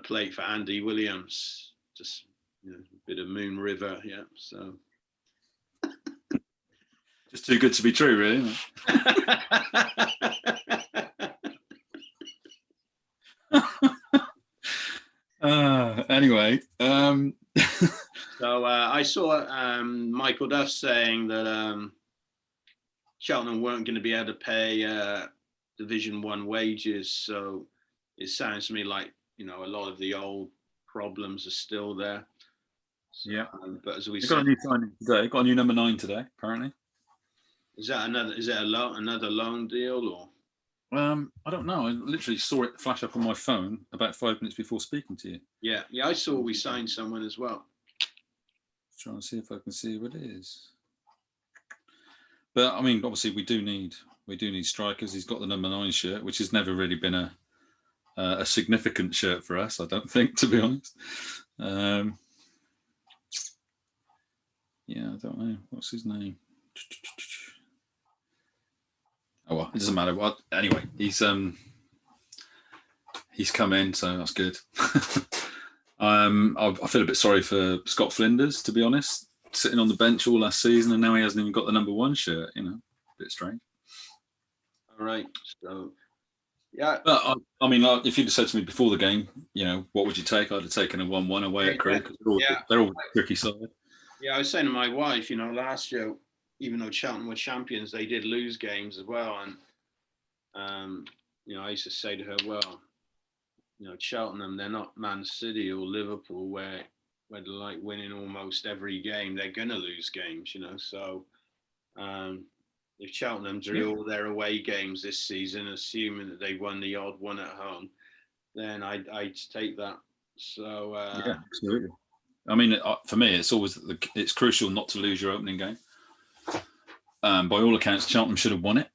plate for Andy Williams. Just a bit of Moon River, yeah. So just too good to be true, really. Anyway. So I saw Michael Duff saying that Cheltenham weren't going to be able to pay Division 1 wages. So it sounds to me like, a lot of the old problems are still there. So, yeah. But as we said, got a new signing today. Got a new number 9 today, apparently. Is it another loan deal or? I don't know. I literally saw it flash up on my phone about 5 minutes before speaking to you. Yeah, I saw we signed someone as well. Trying to see if I can see what it is. But I mean, obviously, we do need strikers. He's got the number 9 shirt, which has never really been a significant shirt for us, I don't think, to be honest. Yeah, I don't know. What's his name? Oh well, it doesn't matter. What anyway, he's come in, so that's good. I feel a bit sorry for Scott Flinders, to be honest, sitting on the bench all last season, and now he hasn't even got the number 1 shirt. A bit strange. All right, so yeah. But I mean, like, if you'd have said to me before the game, what would you take? I'd have taken a 1-1 away at Crewe because they're all tricky side. Yeah, I was saying to my wife, last year, even though Cheltenham were champions, they did lose games as well, and I used to say to her, well, Cheltenham, they're not Man City or Liverpool where they're like winning almost every game. They're gonna lose games, So if Cheltenham drew all their away games this season, assuming that they won the odd one at home, then I'd take that. So Yeah, absolutely. I mean, for me, it's always it's crucial not to lose your opening game. By all accounts, Cheltenham should have won it,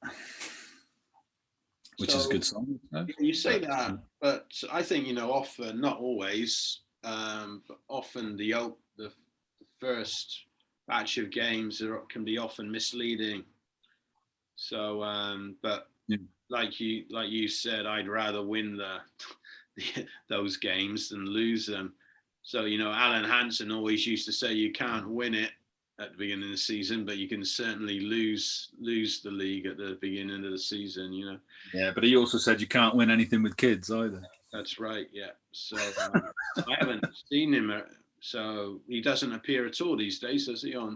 which is a good sign. You say that, but I think often, not always, but often the first batch of games can be often misleading. So, but like you said, I'd rather win those games than lose them. So, Alan Hansen always used to say you can't win it at the beginning of the season, but you can certainly lose the league at the beginning of the season, Yeah, but he also said you can't win anything with kids either. That's right, yeah. So I haven't seen him, so he doesn't appear at all these days, does he? I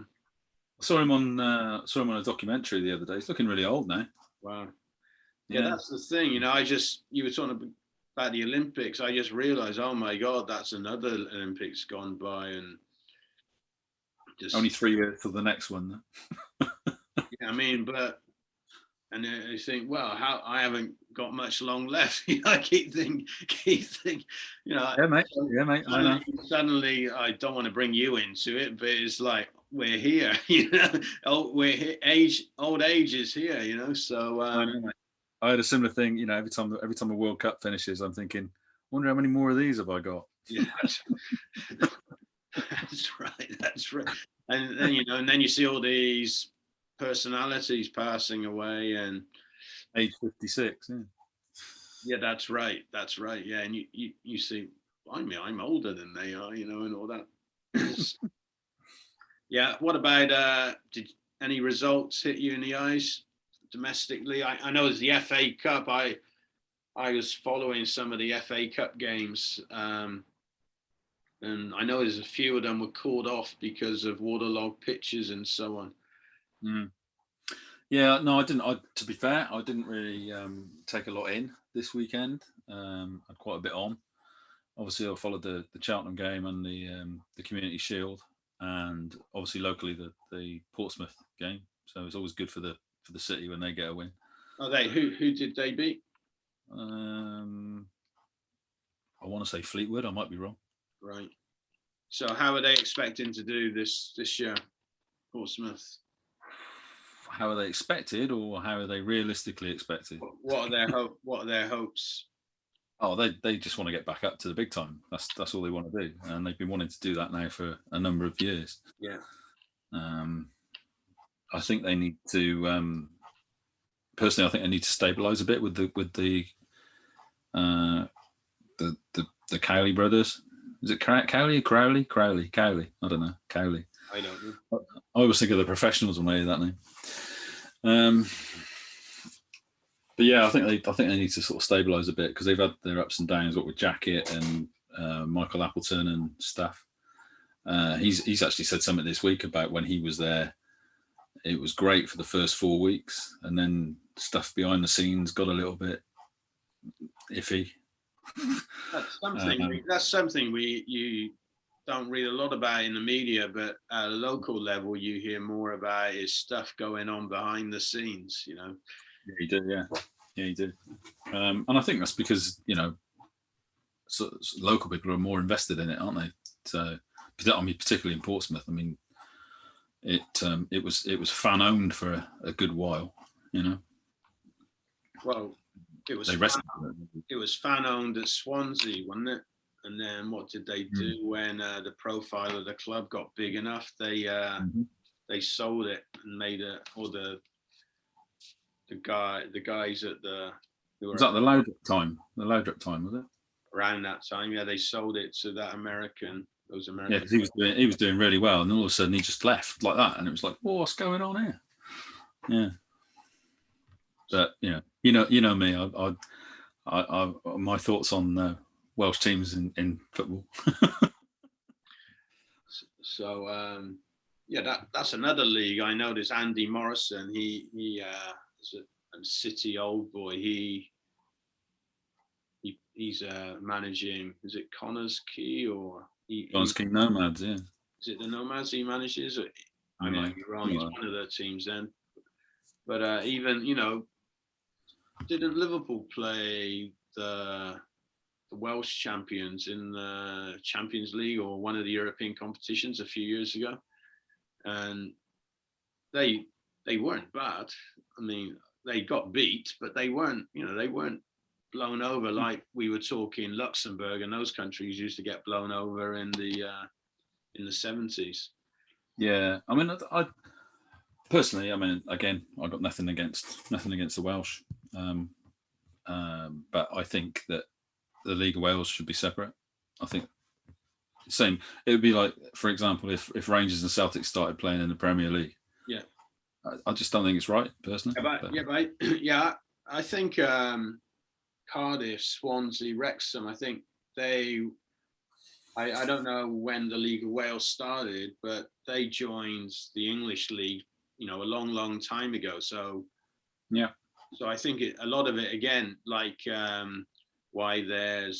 saw him on a documentary the other day. He's looking really old now. Wow. Yeah, that's the thing. You were talking about the Olympics. I just realised, oh my God, that's another Olympics gone by, and just only 3 years till the next one. Yeah, I mean, and you think, well, I haven't got much long left. I keep thinking, Yeah, mate. I know. Suddenly, I don't want to bring you into it, but it's like we're here. Old age is here. So I know, mate. I had a similar thing. Every time the World Cup finishes, I'm thinking, wonder how many more of these have I got? Yeah, that's right. And then you see all these personalities passing away, and age 56. Yeah, that's right. Yeah, and you see, I'm older than they are, and all that. Yeah. What about did any results hit you in the eyes domestically? I know there's the FA Cup. I was following some of the FA Cup games, and I know there's a few of them were called off because of waterlogged pitches and so on. Yeah, no, I didn't. To be fair, I didn't really take a lot in this weekend. I had quite a bit on. Obviously, I followed the Cheltenham game and the Community Shield, and obviously locally the Portsmouth game. So it's always good for the city when they get a win. Oh, who did they beat? I want to say Fleetwood. I might be wrong. Right. So how are they expecting to do this year, Portsmouth? How are they expected, or how are they realistically expected? What are their hopes? Oh, they just want to get back up to the big time. That's all they want to do, and they've been wanting to do that now for a number of years. Yeah. I think they need to. Personally, I think they need to stabilise a bit with the Cowley brothers. Is it Cowley? Crowley? I don't know. Cowley. I don't know. I always think of the professionals when I hear that name. But yeah, I think they need to sort of stabilise a bit because they've had their ups and downs. What with Jacket and Michael Appleton and stuff. He's actually said something this week about when he was there. It was great for the first 4 weeks, and then stuff behind the scenes got a little bit iffy. That's something you don't read a lot about in the media, but at a local level, you hear more about is stuff going on behind the scenes. Yeah, you do. Yeah, you do. And I think that's because so local people are more invested in it, aren't they? So, I mean, particularly in Portsmouth. I mean, it was fan owned for a good while. Well, it was fan owned at Swansea, wasn't it? And then what did they do when the profile of the club got big enough? They sold it and made it, or the guys at the was that the Loudrup time? The Loudrup time, was it? Around that time, yeah, they sold it to those American. Yeah, because he was doing really well, and then all of a sudden he just left like that, and it was like, oh, what's going on here? Yeah. But you know me, I my thoughts on Welsh teams in football. So that's another league. I noticed Andy Morrison. He is a City old boy. He's managing. Is it Connors Key or Connors Key Nomads? Yeah. Is it the Nomads he manages? I might be wrong. He's one of their teams then. But even, didn't Liverpool play the Welsh champions in the Champions League or one of the European competitions a few years ago? And they weren't bad. I mean, they got beat, but they weren't blown over like we were talking Luxembourg and those countries used to get blown over in the 70s. Yeah, I mean, I personally, I mean, again, I got nothing against the Welsh, but I think that the League of Wales should be separate. I think same. It would be like, for example, if Rangers and Celtic started playing in the Premier League. Yeah, I just don't think it's right, personally. I think Cardiff, Swansea, Wrexham. I think I don't know when the League of Wales started, but they joined the English League, a long time ago. So yeah. So I think a lot of it, again, like why there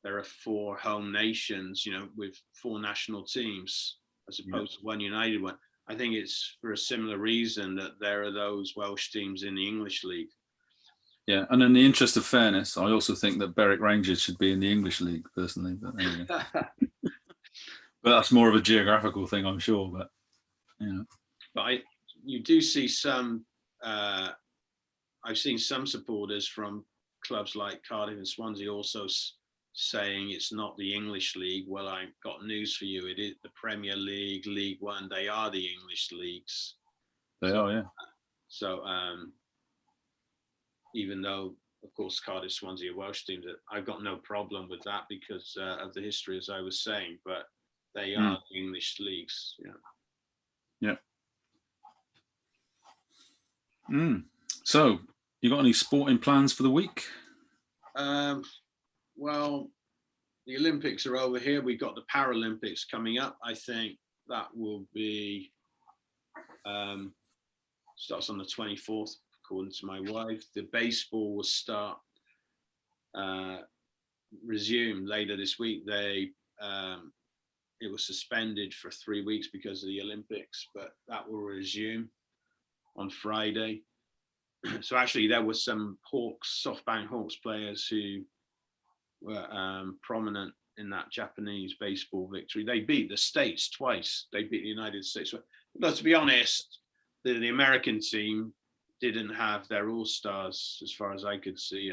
are 4 home nations, with 4 national teams as opposed to one united one. I think it's for a similar reason that there are those Welsh teams in the English League. Yeah, and in the interest of fairness, I also think that Berwick Rangers should be in the English League, personally. But there you go. But that's more of a geographical thing, I'm sure. But But you do see some. I've seen some supporters from clubs like Cardiff and Swansea also saying it's not the English League. Well, I've got news for you. It is the Premier League, League One. They are the English leagues. They are, yeah. So even though, of course, Cardiff, Swansea are Welsh teams, I've got no problem with that because of the history, as I was saying. But they are the English leagues. Yeah. So, you got any sporting plans for the week? Well, the Olympics are over here. We've got the Paralympics coming up. I think that will be starts on the 24th, according to my wife. The baseball will start resume later this week. It was suspended for 3 weeks because of the Olympics, but that will resume on Friday. So actually, there were some SoftBank Hawks players who were prominent in that Japanese baseball victory. They beat the States twice. They beat the United States. But to be honest, the American team didn't have their all-stars as far as I could see.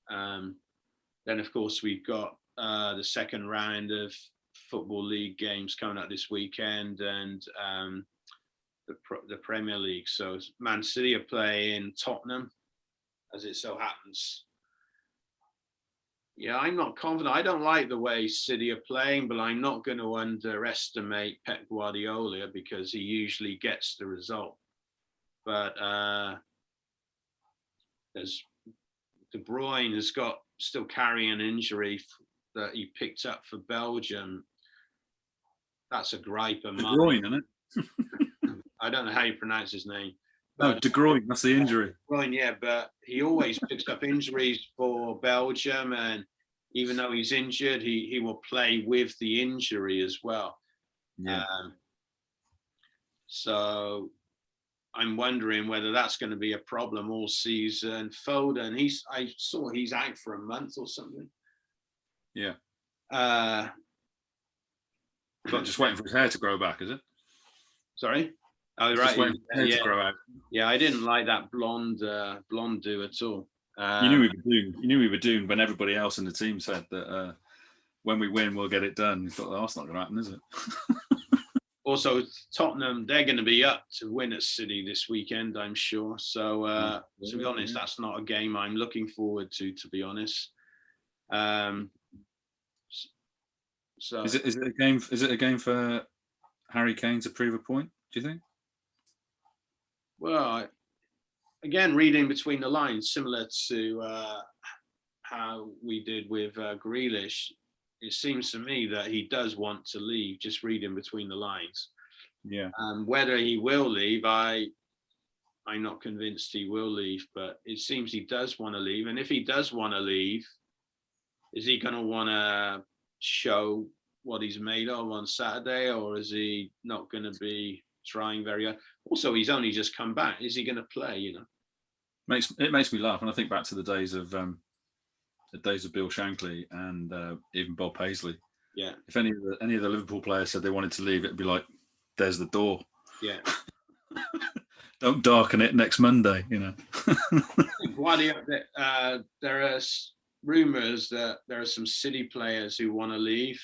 Then, of course, we've got the second round of Football League games coming up this weekend, and the Premier League. So Man City are playing Tottenham, as it so happens. Yeah, I'm not confident. I don't like the way City are playing, but I'm not going to underestimate Pep Guardiola because he usually gets the result. But there's De Bruyne has got still carrying an injury that he picked up for Belgium. That's a gripe of mine. De Bruyne, isn't it? I don't know how you pronounce his name. No, De Bruyne, that's the injury. Bruyne, yeah, but he always picks up injuries for Belgium, and even though he's injured, he will play with the injury as well. Yeah. So I'm wondering whether that's going to be a problem all season. Foden, I saw he's out for a month or something. Yeah. But just waiting for his hair to grow back, is it? Sorry? Oh, right. Just waiting for his hair to grow out. Yeah, I didn't like that blonde do at all. You knew we were doomed when everybody else in the team said that when we win, we'll get it done. You thought, oh, that's not going to happen, is it? Also, Tottenham, they're going to be up to win at City this weekend, I'm sure. So, to be honest, that's not a game I'm looking forward to be honest. So, is it a game? Is it a game for Harry Kane to prove a point? Do you think? Well, again, reading between the lines, similar to how we did with Grealish, it seems to me that he does want to leave, just reading between the lines. Yeah. Whether he will leave, I'm not convinced he will leave, but it seems he does want to leave. And if he does want to leave, is he going to want to show what he's made of on Saturday, or is he not going to be trying very hard. Also, he's only just come back. Is he going to play? It makes me laugh, and I think back to the days of Bill Shankly and even Bob Paisley. Yeah. If any of the Liverpool players said they wanted to leave, it'd be like, "There's the door." Yeah. Don't darken it next Monday. There are rumours that there are some City players who want to leave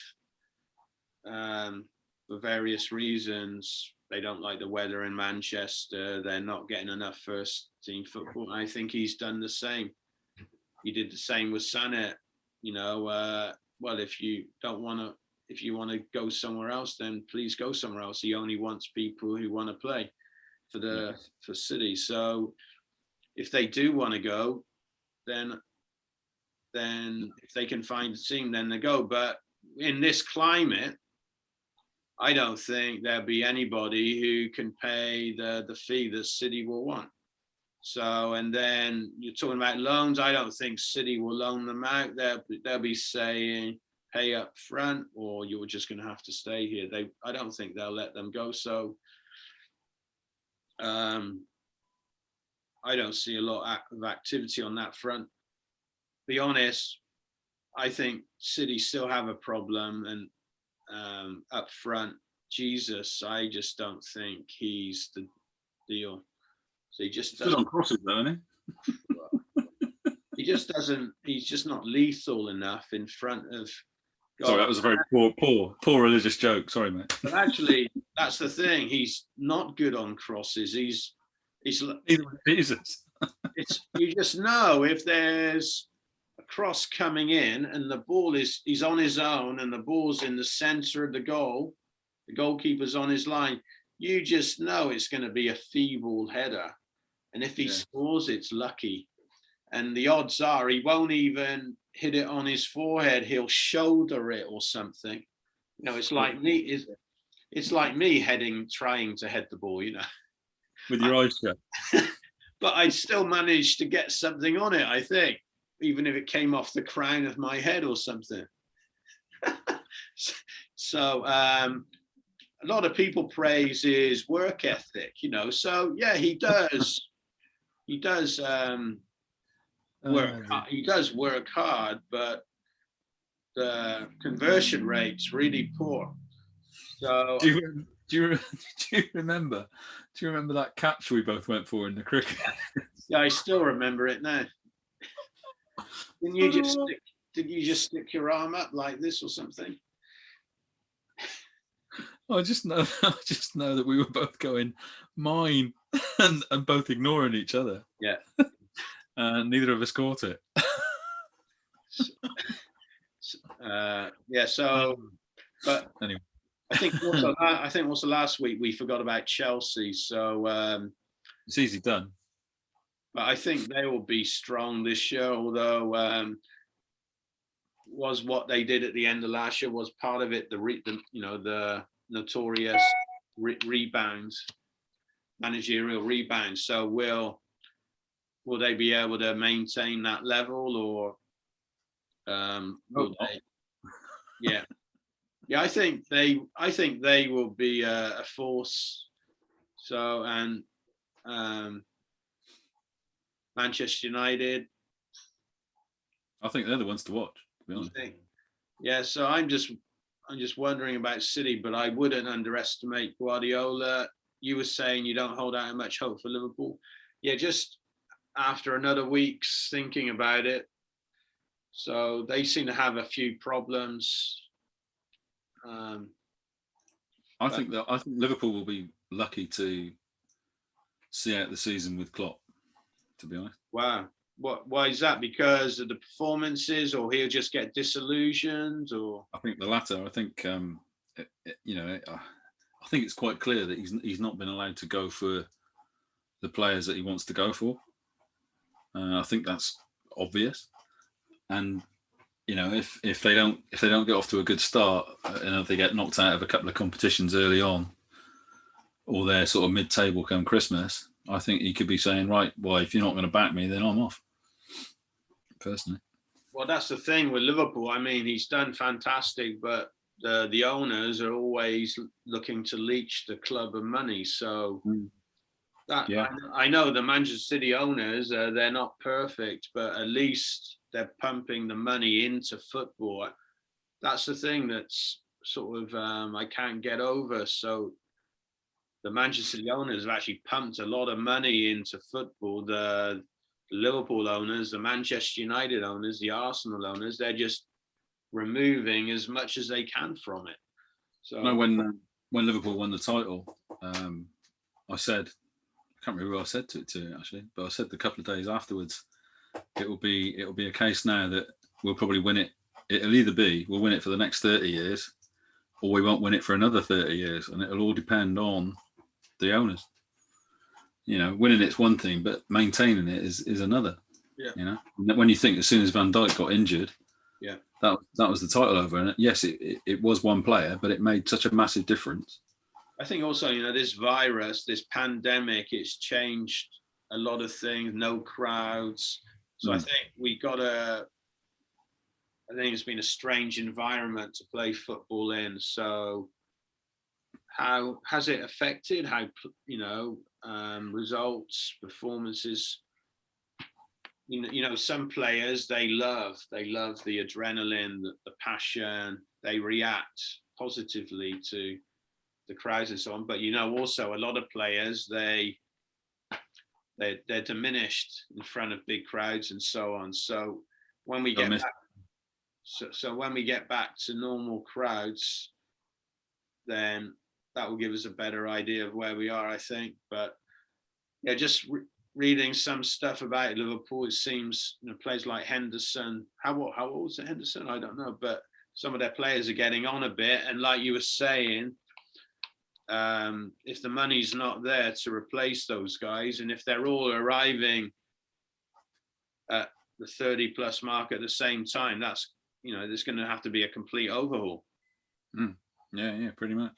for various reasons. They don't like the weather in Manchester. They're not getting enough first team football. I think he's done the same. He did the same with Sané. Well, if you want to go somewhere else, then please go somewhere else. He only wants people who want to play for City. So if they do want to go, then if they can find a team, then they go. But in this climate, I don't think there'll be anybody who can pay the fee that City will want. So, and then you're talking about loans. I don't think City will loan them out. They'll be saying pay up front, or you're just going to have to stay here. I don't think they'll let them go. So, I don't see a lot of activity on that front. Be honest, I think City still have a problem, and up front, Jesus, I just don't think he's the deal. So he just doesn't. Still on crosses, though, isn't he? He just doesn't. He's just not lethal enough in front of. God. Sorry, that was a very poor religious joke. Sorry, mate. But actually, that's the thing. He's not good on crosses. He's Jesus. You just know if there's a cross coming in and the ball he's on his own and the ball's in the center of the goal, the goalkeeper's on his line, you just know it's going to be a feeble header. And if he scores, it's lucky. And the odds are he won't even hit it on his forehead. He'll shoulder it or something. It's like me. It's like me trying to head the ball, with your eyes shut. But I'd still manage to get something on it, I think, even if it came off the crown of my head or something. So a lot of people praise his work ethic, So yeah, he does. He does work. He does work hard, but the conversion rate's really poor. So do you remember that catch we both went for in the cricket? Yeah, I still remember it now. Didn't you just stick your arm up like this or something? I just know that we were both going mine and both ignoring each other. Yeah. Neither of us caught it. But anyway. I think also last week we forgot about Chelsea. So it's easy done. But I think they will be strong this year, although was what they did at the end of last year was part of it. The notorious rebounds, managerial rebounds. So will they be able to maintain that level, or will they? Yeah. Yeah, I think they will be a force. So, and Manchester United, I think they're the ones to watch, to be honest. Yeah, so I'm just wondering about City, but I wouldn't underestimate Guardiola. You were saying you don't hold out much hope for Liverpool. Yeah, just after another week's thinking about it. So they seem to have a few problems. I think Liverpool will be lucky to see out the season with Klopp, to be honest. Wow. Why is that? Because of the performances, or he'll just get disillusioned, or? I think the latter. I think I think it's quite clear that he's not been allowed to go for the players that he wants to go for. I think that's obvious, and if they don't get off to a good start, and if they get knocked out of a couple of competitions early on, or they're sort of mid-table come Christmas, I think he could be saying, right, well, if you're not going to back me, then I'm off. Personally. Well, that's the thing with Liverpool. I mean, he's done fantastic, but the owners are always looking to leech the club of money. So that Yeah. I know the Manchester City owners, they're not perfect, but at least they're pumping the money into football. That's the thing that's sort of I can't get over. So the Manchester City owners have actually pumped a lot of money into football. The Liverpool owners, the Manchester United owners, the Arsenal owners, they're just removing as much as they can from it. So No, when Liverpool won the title, I said, I can't remember who I said to actually, but I said a couple of days afterwards, it'll be a case now that we'll probably win it. It'll either be we'll win it for the next 30 years, or we won't win it for another 30 years, and it'll all depend on the owners. You know, winning it's one thing, but maintaining it is another. Yeah. You know, when you think as soon as Van Dijk got injured, yeah, that was the title over. And yes, it was one player, but it made such a massive difference. I think also, this virus, this pandemic, it's changed a lot of things. No crowds. So I think I think it's been a strange environment to play football in. So how has it affected results, performances? Some players, they love the adrenaline, the passion. They react positively to the crowds and so on. But also a lot of players, they're diminished in front of big crowds and so on. So when we get back, when we get back to normal crowds, then that will give us a better idea of where we are, I think. But yeah, just reading some stuff about Liverpool, it seems players like Henderson. How old was it, Henderson? I don't know, but some of their players are getting on a bit. And like you were saying, if the money's not there to replace those guys, and if they're all arriving at the 30+ mark at the same time, that's there's going to have to be a complete overhaul. Yeah, pretty much.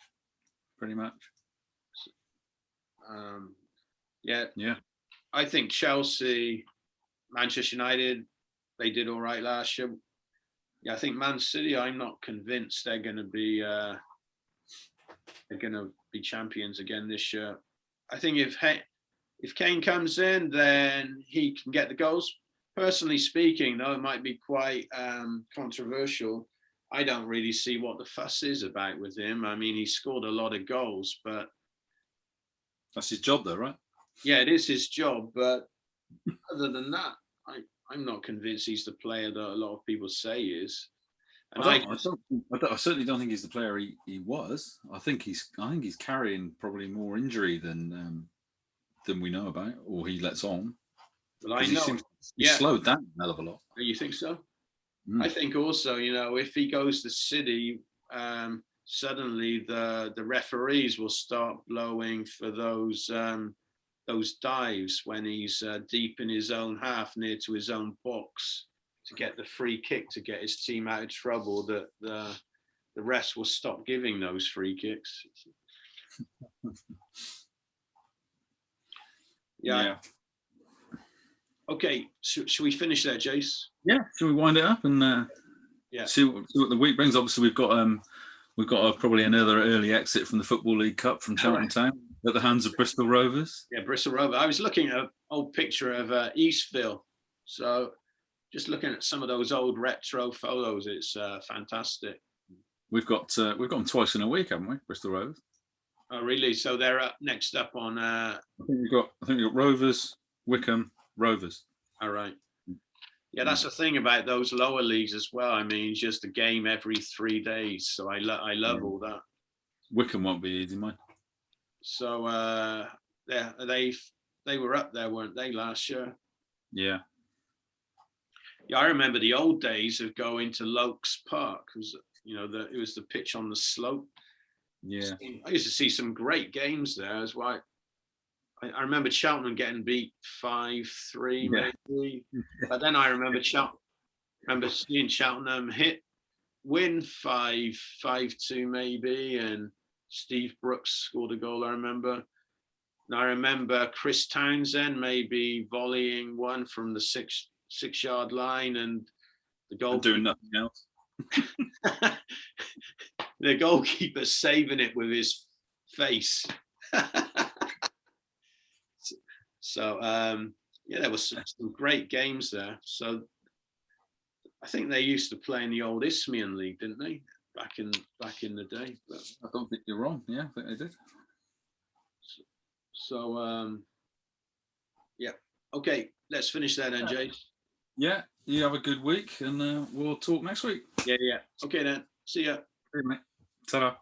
Yeah. I think Chelsea, Manchester United, they did all right last year. Yeah, I think Man City, I'm not convinced they're going to be champions again this year. I think if Kane comes in, then he can get the goals. Personally speaking, though, it might be quite controversial. I don't really see what the fuss is about with him. I mean, he scored a lot of goals, but that's his job, though, right? Yeah, it is his job. But other than that, I'm not convinced he's the player that a lot of people say he is. And I certainly don't think he's the player he was. I think he's carrying probably more injury than we know about, or he lets on. Well, I know he's slowed down a hell of a lot. You think so? I think also, if he goes to City, suddenly the referees will start blowing for those dives when he's deep in his own half, near to his own box, to get the free kick to get his team out of trouble. That the rest will stop giving those free kicks. Yeah. Okay, should we finish there, Jace? Yeah. Should we wind it up and see what the week brings? Obviously, we've got probably another early exit from the Football League Cup from Cheltenham Town at the hands of Bristol Rovers. Yeah, Bristol Rovers. I was looking at an old picture of Eastville, so just looking at some of those old retro photos, it's fantastic. We've got them twice in a week, haven't we, Bristol Rovers? Oh, really? So they're next up on. I think we've got Rovers, Wycombe, Rovers. All right. Yeah, that's the thing about those lower leagues as well. I mean, it's just a game every 3 days, so I love all that. Wycombe won't be easy, mate. So they were up there, weren't they, last year? Yeah. Yeah, I remember the old days of going to Lokes Park. It was the pitch on the slope. Yeah. I used to see some great games there as well. I remember Cheltenham getting beat 5-3 maybe, but then I remember seeing Cheltenham win 5-2 maybe, and Steve Brooks scored a goal. I remember. And I remember Chris Townsend maybe volleying one from the six-yard line, and the goal and doing nothing else. the goalkeeper saving it with his face. So yeah, there was some great games there. So I think they used to play in the old Isthmian League, didn't they? Back in the day. But, I don't think you're wrong. Yeah, I think they did. so yeah. Okay, let's finish there then, Jay. Yeah, you have a good week, and we'll talk next week. Yeah. Okay then. See ya. See you, mate. Ta-ra.